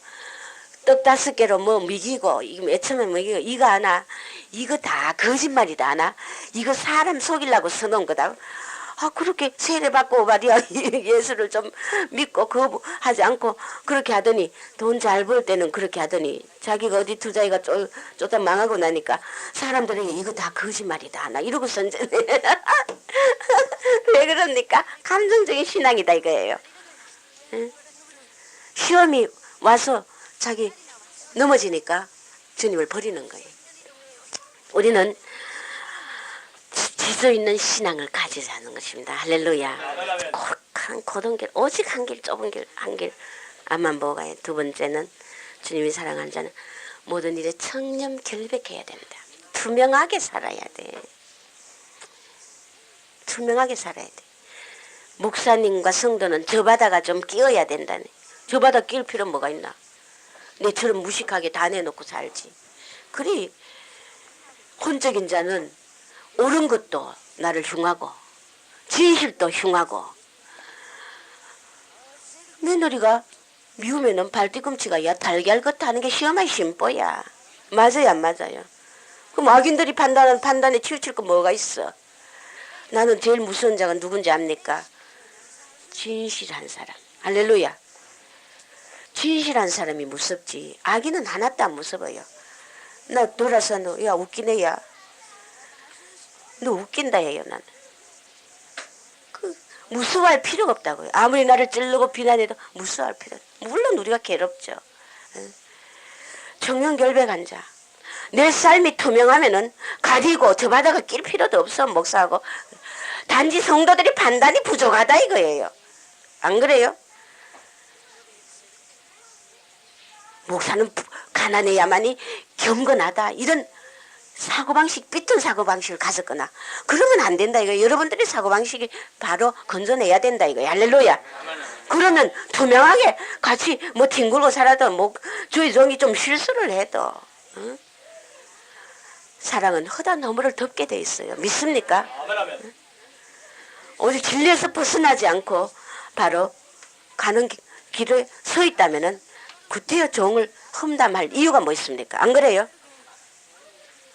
떡 5개로 뭐 먹이고 이거 애처음에 먹이고 이거 아나? 이거 다 거짓말이다 아나? 이거 사람 속이려고 써놓은 거다. 아 그렇게 세례받고 말이야 예수를 좀 믿고 거부하지 않고 그렇게 하더니 돈 잘 벌 때는 그렇게 하더니 자기가 어디 투자해가 쫓아 망하고 나니까 사람들에게 이거 다 거짓말이다 하나 이러고 선전해. 왜 그럽니까? 감정적인 신앙이다 이거예요. 응? 시험이 와서 자기 넘어지니까 주님을 버리는 거예요. 우리는 지져 있는 신앙을 가지자는 것입니다. 할렐루야. 한 고든 길, 오직 한 길, 좁은 길, 한 길 앞만 보고 가요. 두 번째는 주님이 사랑하는 자는 모든 일에 청렴 결백해야 된다. 투명하게 살아야 돼. 투명하게 살아야 돼. 목사님과 성도는 저 바다가 좀 끼어야 된다네. 저 바다 끼울 필요 뭐가 있나? 내처럼 무식하게 다 내놓고 살지. 그리 혼적인 자는 옳은 것도 나를 흉하고 진실도 흉하고 며느리가 미우면은 발뒤꿈치가 야 달걀 겉 하는 게 시험의 심보야. 맞아요 안 맞아요? 그럼 악인들이 판단하는 판단에 치우칠 거 뭐가 있어? 나는 제일 무서운 자가 누군지 압니까? 진실한 사람. 할렐루야. 진실한 사람이 무섭지. 악인은 하나도 안 무서워요. 나 돌아서 너 야 웃기네 야. 너 웃긴다 해요 나는. 무서워할 필요가 없다고요. 아무리 나를 찌르고 비난해도 무서워할 필요 없어요. 물론 우리가 괴롭죠. 청렴결백한 자. 내 삶이 투명하면은 가리고 저 바다가 낄 필요도 없어 목사하고. 단지 성도들이 판단이 부족하다 이거예요. 안 그래요? 목사는 가난해야만이 경건하다 이런 사고방식 삐뚤 사고방식을 가졌거나 그러면 안 된다 이거. 여러분들의 사고방식이 바로 건져내야 된다 이거. 할렐루야. 그러면 투명하게 같이 뭐 뒹굴고 살아도 뭐 주의 종이 좀 실수를 해도 응? 사랑은 허다한 허물을 덮게 돼 있어요. 믿습니까? 응? 오직 진리에서 벗어나지 않고 바로 가는 길에 서 있다면은 구태여 종을 험담할 이유가 뭐 있습니까? 안 그래요?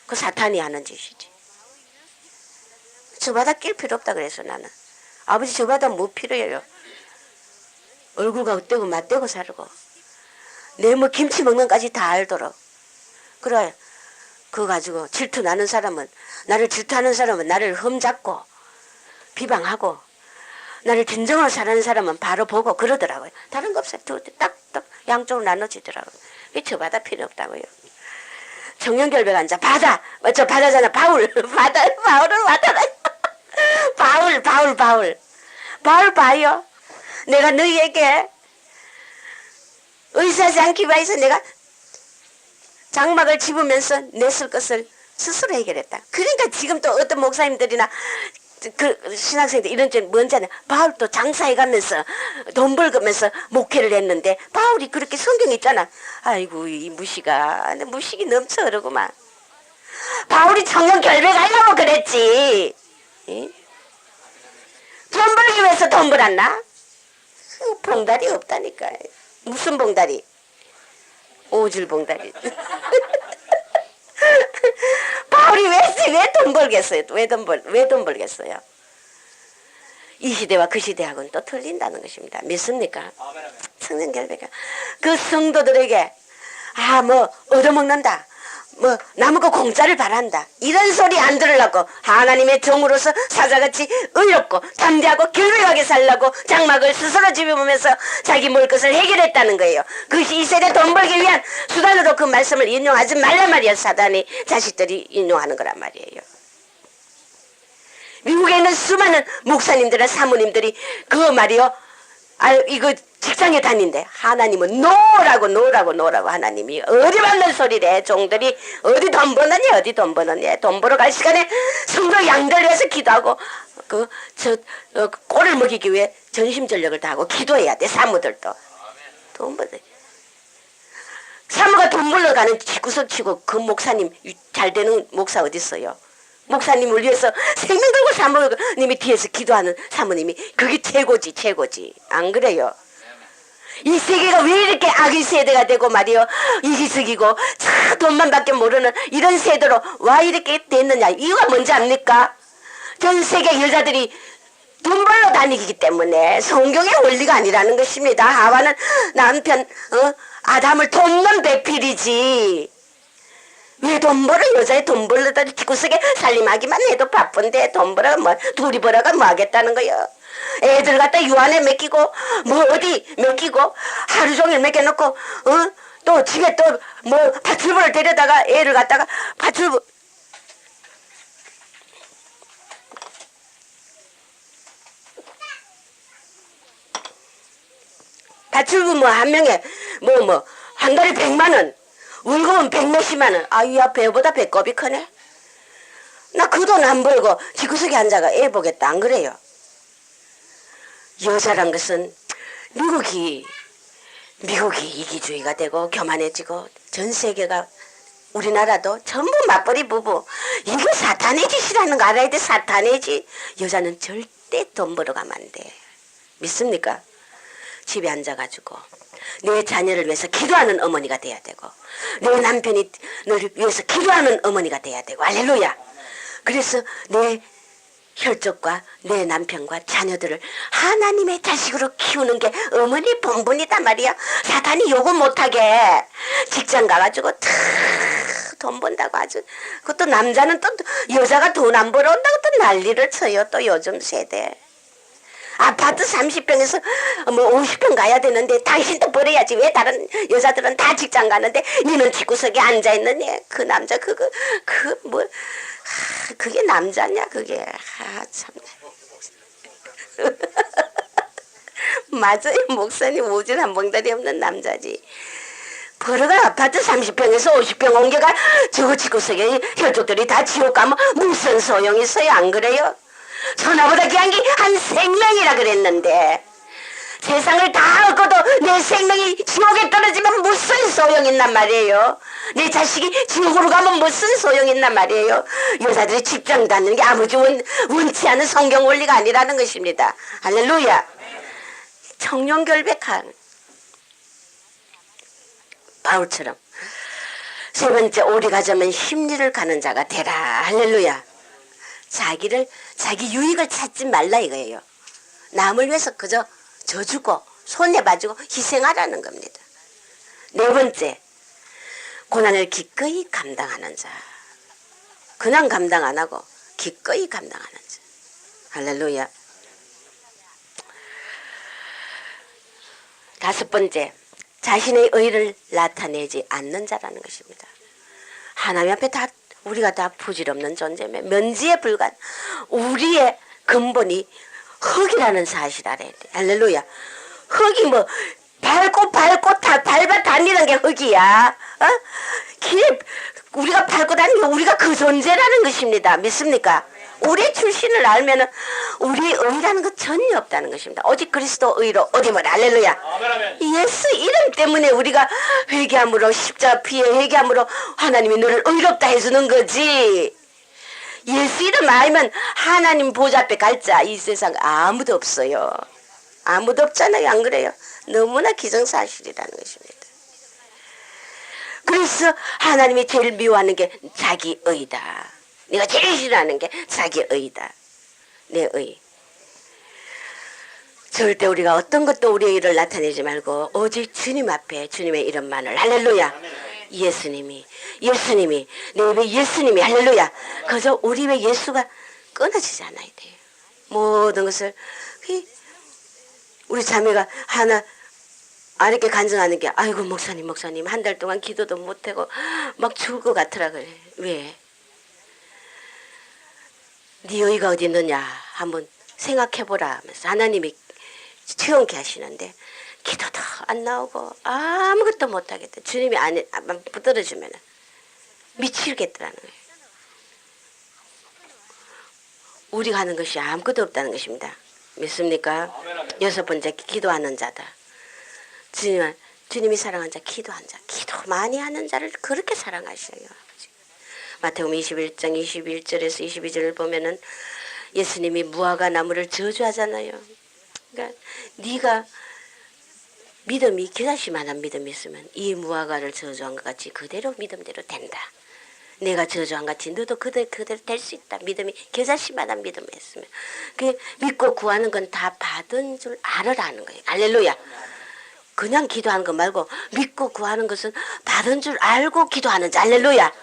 그 사탄이 하는 짓이지. 저 바다 낄 필요 없다 그래서 나는. 아버지 저 바다 뭐 필요해요? 얼굴과 어때고 맞대고 살고 내 뭐 김치 먹는 까지 다 알도록. 그래 그거 가지고 질투 나는 사람은 나를 질투하는 사람은 나를 흠잡고 비방하고 나를 진정으로 사랑하는 사람은 바로 보고 그러더라고요. 다른 거 없어요. 딱 양쪽으로 나눠지더라고요. 저 바다 필요 없다고요. 청렴결백한 자 바다 저 바다잖아. 바울을 받아라. 바울 봐요. 내가 너희에게 의사지 않기 위해서 내가 장막을 집으면서 냈을 것을 스스로 해결했다. 그러니까 지금 또 어떤 목사님들이나 그 신학생들 이런 줄 뭔지 아냐. 바울도 장사해 가면서 돈 벌면서 목회를 했는데 바울이 그렇게 성경 있잖아. 아이고 이 무식이 넘쳐 흐르구만. 바울이 청년 결백하려고 그랬지. 응? 돈 벌기 위해서 돈 벌었나? 봉다리 없다니까. 무슨 봉다리? 오질 봉다리. 바울이 왜 돈 벌겠어요? 왜 돈 벌겠어요? 이 시대와 그 시대하고는 또 틀린다는 것입니다. 믿습니까? 청년결백한 그 성도들에게 뭐 얻어먹는다. 뭐 나무고 공짜를 바란다. 이런 소리 안 들으려고 하나님의 종으로서 사자같이 의롭고 담대하고 결백하게 살라고 장막을 스스로 집어보면서 자기 먹을 것을 해결했다는 거예요. 그것이 이 세대 돈 벌기 위한 수단으로 그 말씀을 인용하지 말란 말이야. 사단이 자식들이 인용하는 거란 말이에요. 그러면 수많은 목사님들이나 사모님들이 그 말이요. 이거 직장에 다닌대. 하나님은 노라고 하나님이 어디 받는 소리래. 종들이 어디 돈 버느니 어디 돈 버느니. 돈 벌어 갈 시간에 성도 양들 위해서 기도하고 꼴을 먹이기 위해 전심전력을 다하고 기도해야 돼. 사모들도 돈 벌어. 사모가 돈 벌러 가는 집구석 치고 그 목사님 잘 되는 목사 어디 있어요? 목사님을 위해서 생명 걸고 사모님이 뒤에서 기도하는 사모님이 그게 최고지. 안 그래요? 이 세계가 왜 이렇게 악의 세대가 되고 말이요. 이기적이고 돈만 밖에 모르는 이런 세대로 와 이렇게 됐느냐. 이유가 뭔지 압니까? 전 세계 여자들이 돈 벌러 다니기 때문에 성경의 원리가 아니라는 것입니다. 하와는 남편 아담을 돕는 배필이지. 왜 돈 벌어? 여자애 돈 벌러다 집구석에 살림하기만 해도 바쁜데 돈 벌어가 뭐 둘이 벌어가 뭐 하겠다는 거요. 애들 갖다 유한에 맡기고 뭐 어디 맡기고 하루 종일 맡겨놓고 또 집에 또 뭐 파출부를 데려다가 애를 갖다가 파출부 뭐 한 명에 한 달에 100만원 월급은 100몇십만원. 아유야 배보다 배꼽이 크네. 나 그 돈 안 벌고 집구석에 앉아가 애 보겠다. 안 그래요? 여자란 것은 미국이 이기주의가 되고 교만해지고 전 세계가 우리나라도 전부 맞벌이 부부. 이거 사탄의 짓이라는 거 알아야 돼. 사탄의 짓. 여자는 절대 돈 벌어 가면 안 돼. 믿습니까? 집에 앉아가지고 내 자녀를 위해서 기도하는 어머니가 돼야 되고 내 남편이 너를 위해서 기도하는 어머니가 돼야 되고 할렐루야. 그래서 내 혈족과 내 남편과 자녀들을 하나님의 자식으로 키우는 게 어머니 본분이다 말이야. 사탄이 요구 못하게 직장 가가지고 돈 번다고 아주. 그것도 남자는 또 여자가 돈 안 벌어온다고 또 난리를 쳐요. 또 요즘 세대 아파트 30평에서 뭐 50평 가야 되는데 당신도 벌어야지. 왜 다른 여자들은 다 직장 가는데 니는 뒷구석에 앉아있느냐. 그 남자 그게 남자냐 그게. 참 맞아요. 목사님 오줌 한 봉다리 없는 남자지. 벌어가 아파트 30평에서 50평 옮겨가 저거 뒷구석에 혈족들이 다 지옥 가면 무슨 소용이 있어요. 안 그래요? 천하보다 귀한 게 한 생명이라 그랬는데 세상을 다 얻고도 내 생명이 지옥에 떨어지면 무슨 소용 있단 말이에요. 내 자식이 지옥으로 가면 무슨 소용 있단 말이에요. 여자들이 직장 다니는 게 아무지 원치 않은 성경 원리가 아니라는 것입니다. 할렐루야. 청렴결백한 바울처럼 세 번째 오리 가자면 심리를 가는 자가 되라. 할렐루야. 자기 유익을 찾지 말라 이거예요. 남을 위해서 그저 져주고 손해봐주고 희생하라는 겁니다. 네 번째, 고난을 기꺼이 감당하는 자. 그냥 감당 안 하고 기꺼이 감당하는 자. 할렐루야. 다섯 번째, 자신의 의를 나타내지 않는 자라는 것입니다. 하나님 앞에 우리가 다 부질없는 존재며 먼지에 불과한 우리의 근본이 흙이라는 사실 알아야 돼. 할렐루야. 흙이 뭐 밟고 다 밟아 다니는 게 흙이야. 길에 우리가 밟고 다니는 게 우리가 그 존재라는 것입니다. 믿습니까? 우리 출신을 알면은 우리 의라는 것 전혀 없다는 것입니다. 오직 그리스도 의로 어디면 할렐루야. 예수 이름 때문에 우리가 회개함으로 십자가 피에 회개함으로 하나님이 너를 의롭다 해주는 거지. 예수 이름 알면 하나님 보좌 앞에 갈 자 이 세상 아무도 없어요. 아무도 없잖아요. 안 그래요? 너무나 기정사실이라는 것입니다. 그래서 하나님이 제일 미워하는 게 자기 의다. 내가 제일 싫어하는 게 자기 의다. 내 의. 절대 우리가 어떤 것도 우리의 의를 나타내지 말고 오직 주님 앞에 주님의 이름만을 할렐루야. 예수님이 내 입에 예수님이 할렐루야. 그저 우리 입에 예수가 끊어지지 않아야 돼요. 모든 것을 우리 자매가 하나 이렇게 간증하는 게 아이고 목사님 한 달 동안 기도도 못하고 막 죽을 것 같으라 그래. 왜? 네 의가 어디 있느냐? 한번 생각해보라 하면서 하나님이 체험케 하시는데 기도도 안 나오고 아무것도 못하겠다. 주님이 안 붙들어주면 미치겠더라는 거예요. 우리가 하는 것이 아무것도 없다는 것입니다. 믿습니까? 여섯 번째, 기도하는 자다. 주님이 사랑한 자, 기도한 자, 기도 많이 하는 자를 그렇게 사랑하셔요. 마태복음 21장 21절에서 22절을 보면은 예수님이 무화과 나무를 저주하잖아요. 그러니까 네가 믿음이 겨자씨만한 믿음이 있으면 이 무화과를 저주한 것 같이 그대로 믿음대로 된다. 내가 저주한 같이 너도 그대로 될 수 있다. 믿음이 겨자씨만한 믿음이 있으면. 그 믿고 구하는 건 다 받은 줄 알으라는 거예요. 할렐루야. 그냥 기도하는 거 말고 믿고 구하는 것은 받은 줄 알고 기도하는 자. 할렐루야.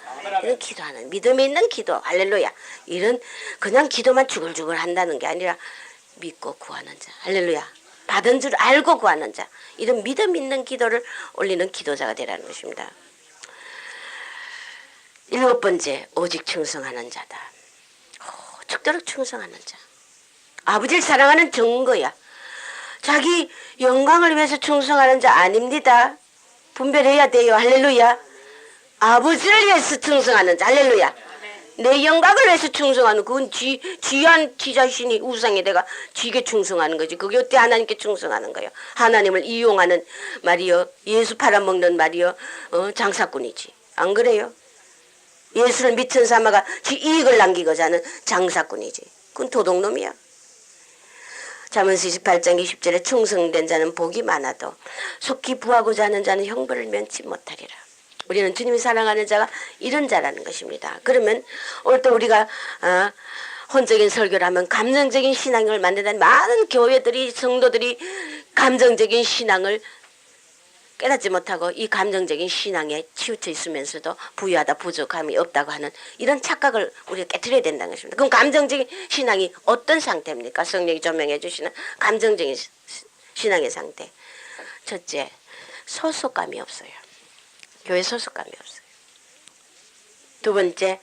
이런 기도하는 믿음이 있는 기도. 할렐루야. 이런 그냥 기도만 주글주글 한다는 게 아니라 믿고 구하는 자. 할렐루야. 받은 줄 알고 구하는 자. 이런 믿음 있는 기도를 올리는 기도자가 되라는 것입니다. 일곱 번째, 오직 충성하는 자다. 죽도록 충성하는 자. 아버지를 사랑하는 증거야. 자기 영광을 위해서 충성하는 자 아닙니다. 분별해야 돼요. 할렐루야. 아버지를 위해서 충성하는 자. 할렐루야. 내 영광을 위해서 충성하는 그건 지 자신이 우상이 내가 지게 충성하는 거지. 그게 어때 하나님께 충성하는 거예요. 하나님을 이용하는 말이요. 예수 팔아먹는 말이요. 장사꾼이지. 안 그래요? 예수를 미천 삼아가 지 이익을 남기고자 하는 장사꾼이지. 그건 도둑놈이야. 잠언서 28장 20절에 충성된 자는 복이 많아도 속히 부하고자 하는 자는 형벌을 면치 못하리라. 우리는 주님이 사랑하는 자가 이런 자라는 것입니다. 그러면 오늘 또 우리가 혼적인 설교를 하면 감정적인 신앙을 만든다는 많은 교회들이 성도들이 감정적인 신앙을 깨닫지 못하고 이 감정적인 신앙에 치우쳐 있으면서도 부유하다 부족함이 없다고 하는 이런 착각을 우리가 깨트려야 된다는 것입니다. 그럼 감정적인 신앙이 어떤 상태입니까? 성령이 조명해 주시는 감정적인 신앙의 상태. 첫째, 소속감이 없어요. 교회 소속감이 없어요. 두 번째,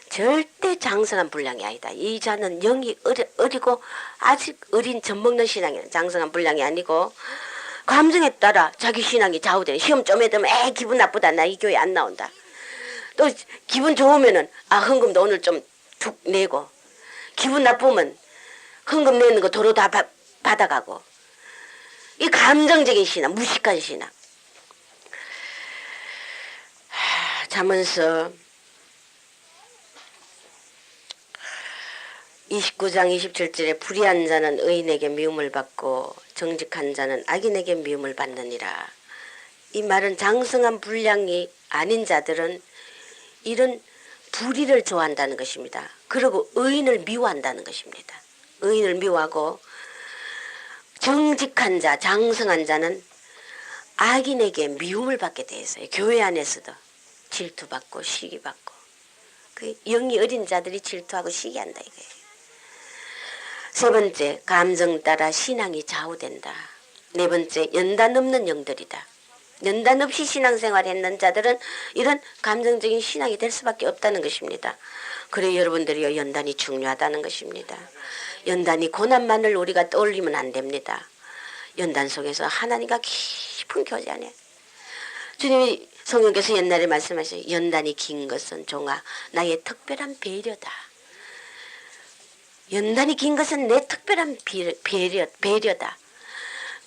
절대 장성한 분량이 아니다. 이 자는 영이 어리고 아직 어린 젖먹는 신앙이는 장성한 분량이 아니고 감정에 따라 자기 신앙이 좌우되는 시험 좀 해두면 기분 나쁘다. 나 이 교회 안 나온다. 또 기분 좋으면은 헌금도 오늘 좀 툭 내고 기분 나쁘면 헌금 내는 거 도로 다 받아가고 이 감정적인 신앙, 무식한 신앙. 잠언서 29장 27절에 불의한 자는 의인에게 미움을 받고 정직한 자는 악인에게 미움을 받느니라. 이 말은 장성한 분량이 아닌 자들은 이런 불의를 좋아한다는 것입니다. 그리고 의인을 미워한다는 것입니다. 의인을 미워하고 정직한 자, 장성한 자는 악인에게 미움을 받게 돼 있어요. 교회 안에서도 질투받고 시기받고 그 영이 어린 자들이 질투하고 시기한다 이거예요. 세 번째, 감정 따라 신앙이 좌우된다. 네 번째, 연단 없는 영들이다. 연단 없이 신앙생활 했는 자들은 이런 감정적인 신앙이 될 수밖에 없다는 것입니다. 그래 여러분들이요, 연단이 중요하다는 것입니다. 연단이 고난만을 우리가 떠올리면 안 됩니다. 연단 속에서 하나님과 깊은 교제 안에 주님이 성령께서 옛날에 말씀하셨어요. 연단이 긴 것은 종아 나의 특별한 배려다. 연단이 긴 것은 내 특별한 배려다.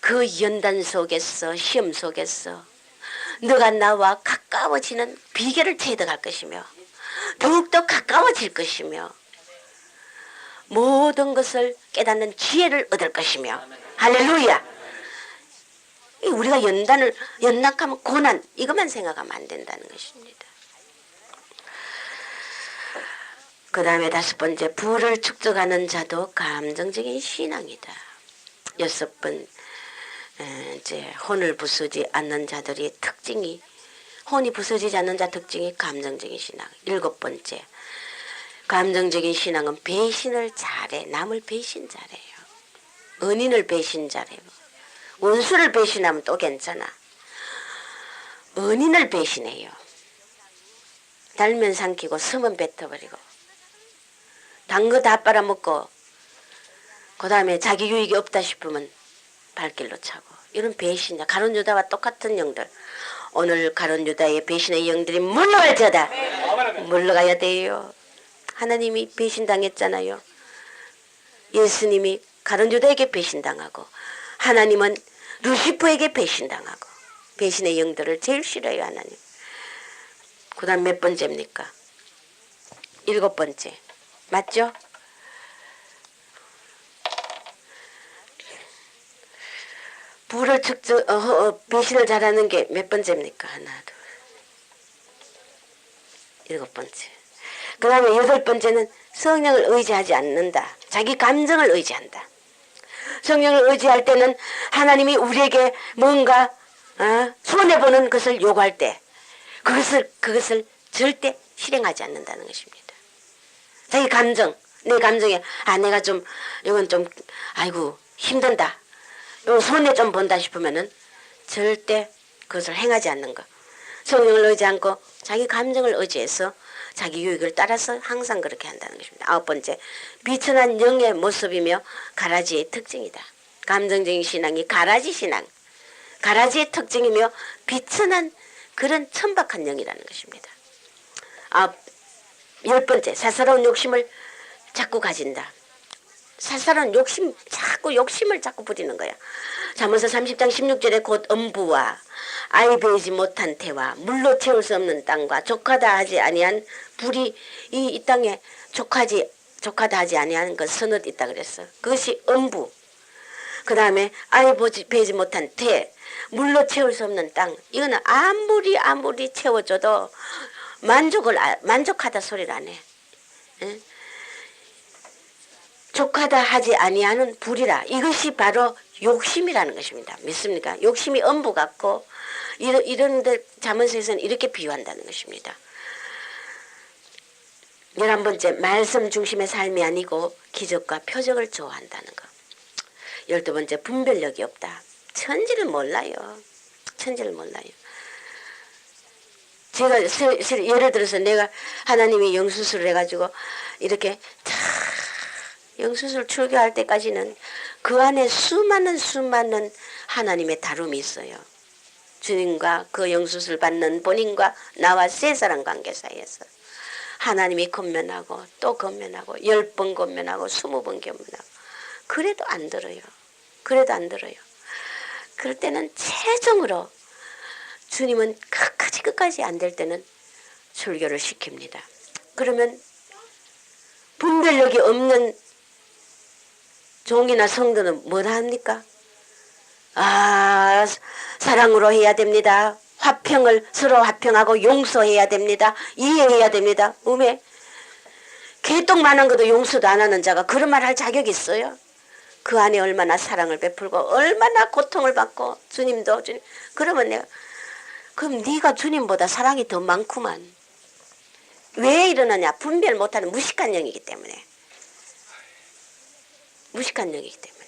그 연단 속에서 시험 속에서 너가 나와 가까워지는 비결을 체득할 것이며 더욱더 가까워질 것이며 모든 것을 깨닫는 지혜를 얻을 것이며 할렐루야. 우리가 연락하면 고난 이것만 생각하면 안 된다는 것입니다. 그 다음에 다섯 번째, 부를 축적하는 자도 감정적인 신앙이다. 여섯 번, 이제 혼을 부수지 않는 자들이 특징이 혼이 부서지지 않는 자 특징이 감정적인 신앙. 일곱 번째, 감정적인 신앙은 배신을 잘해. 남을 배신 잘해요. 은인을 배신 잘해요. 원수를 배신하면 또 괜찮아. 은인을 배신해요. 달면 삼키고 섬은 뱉어버리고 단 거 다 빨아먹고 그 다음에 자기 유익이 없다 싶으면 발길로 차고. 이런 배신자, 가룟 유다와 똑같은 영들. 오늘 가룟 유다의 배신의 영들이 물러갈지어다. 물러가야 돼요. 하나님이 배신당했잖아요. 예수님이 가룟 유다에게 배신당하고 하나님은 루시퍼에게 배신당하고 배신의 영들을 제일 싫어해요, 하나님. 그 다음 몇 번째입니까? 7번째. 맞죠? 부를 배신을 잘하는 게 몇 번째입니까? 하나, 둘. 7번째. 그 다음에 8번째는 성령을 의지하지 않는다. 자기 감정을 의지한다. 성령을 의지할 때는 하나님이 우리에게 뭔가 손해보는 것을 요구할 때 그것을 절대 실행하지 않는다는 것입니다. 자기 감정, 내 감정에 내가 좀 이건 좀 아이고 힘든다. 요 손해 좀 본다 싶으면은 절대 그것을 행하지 않는 것. 성령을 의지 않고 자기 감정을 의지해서 자기 유익을 따라서 항상 그렇게 한다는 것입니다. 9번째, 비천한 영의 모습이며 가라지의 특징이다. 감정적인 신앙이 가라지 신앙, 가라지의 특징이며 비천한 그런 천박한 영이라는 것입니다. 10번째, 사사로운 욕심을 자꾸 가진다. 사사로운 욕심, 자꾸 욕심을 자꾸 부리는 거야. 잠언서 30장 16절에 곧 엄부와 아이 베이지 못한 태와 물로 채울 수 없는 땅과 족하다 하지 아니한 불이 이 땅에 족하다 하지 아니한 그 선엇 있다 그랬어. 그것이 엄부. 그 다음에 아이 베이지 못한 태, 물로 채울 수 없는 땅. 이거는 아무리 채워줘도 만족하다 소리를 안 해. 응? 족하다 하지 아니하는 불이라. 이것이 바로 욕심이라는 것입니다. 믿습니까? 욕심이 엄부 같고 이런데 잠언서에서는 이렇게 비유한다는 것입니다. 11번째, 말씀 중심의 삶이 아니고 기적과 표적을 좋아한다는 것. 12번째, 분별력이 없다. 천지를 몰라요. 천지를 몰라요. 제가 예를 들어서 내가 하나님이 영수술을 해가지고 이렇게 영수술 출교할 때까지는 그 안에 수많은 하나님의 다룸이 있어요. 주님과 그 영수술 받는 본인과 나와 세 사람 관계 사이에서 하나님이 건면하고 또 건면하고 10번 건면하고 20번 건면하고 그래도 안 들어요. 그래도 안 들어요. 그럴 때는 최종으로 주님은 끝까지 안 될 때는 출교를 시킵니다. 그러면 분별력이 없는 종이나 성도는 뭘 합니까? 사랑으로 해야 됩니다. 서로 화평하고 용서해야 됩니다. 이해해야 됩니다. 왜? 개똥 많은 것도 용서도 안 하는 자가 그런 말 할 자격이 있어요? 그 안에 얼마나 사랑을 베풀고 얼마나 고통을 받고 주님도 그러면 그럼 네가 주님보다 사랑이 더 많구만. 왜 이러느냐? 분별 못하는 무식한 영이기 때문에. 무식한 영이기 때문에.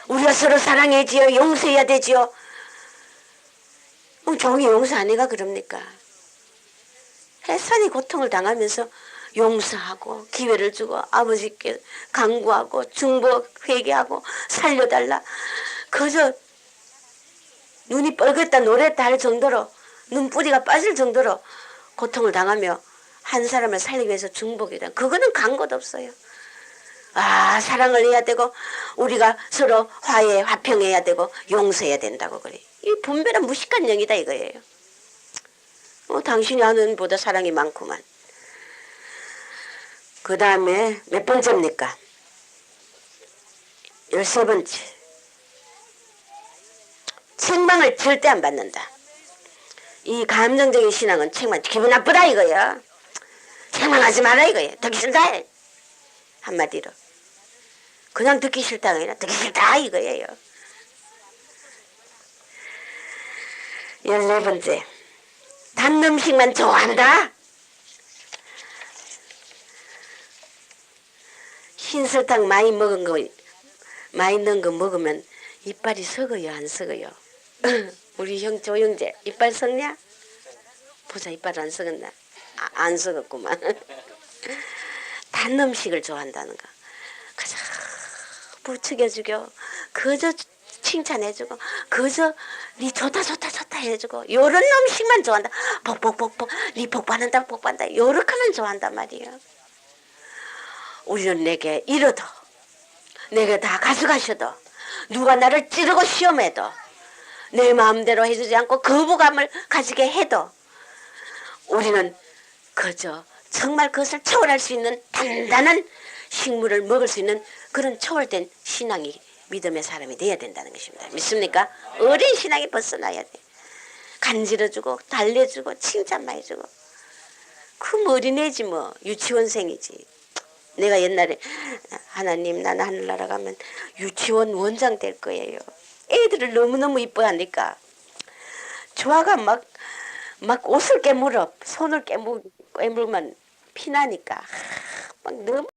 우리가 서로 사랑해야지요. 용서해야 되지요. 종이 용서 안 해가 그럽니까? 해산이 고통을 당하면서 용서하고 기회를 주고 아버지께 간구하고 중보 회개하고 살려달라. 그저 눈이 뻘겋다 노랬다 할 정도로 눈뿌리가 빠질 정도로 고통을 당하며 한 사람을 살리기 위해서 중보기다. 그거는 간 것 없어요. 사랑을 해야 되고 우리가 서로 화평해야 되고 용서해야 된다고 그래. 이 분별한 무식한 영이다 이거예요. 당신이 아는 보다 사랑이 많구만. 그 다음에 몇 번째입니까? 13번째. 책망을 절대 안 받는다. 이 감정적인 신앙은 책망 기분 나쁘다 이거예요. 책망하지 마라 이거예요. 듣기 싫다. 한마디로. 그냥 듣기 싫다가 아니라 듣기 싫다 이거예요. 14번째. 단 음식만 좋아한다. 흰설탕 많이 넣은 거 먹으면 이빨이 썩어요, 안 썩어요? 우리 형 조영재 이빨 썩냐? 보자, 이빨 안 썩었나? 안 썩었구만. 단 음식을 좋아한다는 거. 가자 부추겨주고 그저 칭찬해주고 그저 니 좋다 좋다 좋다 해주고 요런 음식만 좋아한다. 복복복복 니 복받는다 복받는다 요렇게만 좋아한단 말이에요. 우리는 내게 이러도 내게 다 가져가셔도 누가 나를 찌르고 시험해도 내 마음대로 해주지 않고 거부감을 가지게 해도 우리는 그저 정말 그것을 초월할 수 있는 단단한 식물을 먹을 수 있는 그런 초월된 신앙이 믿음의 사람이 돼야 된다는 것입니다. 믿습니까? 어린 신앙이 벗어나야 돼. 간지러주고 달래주고 칭찬만 해주고 그럼 어린애지 뭐 유치원생이지. 내가 옛날에 하나님 나는 하늘나라 가면 유치원 원장 될 거예요. 애들을 너무너무 이뻐하니까 조아가 막 옷을 깨물어 손을 깨물면 피나니까 막 너무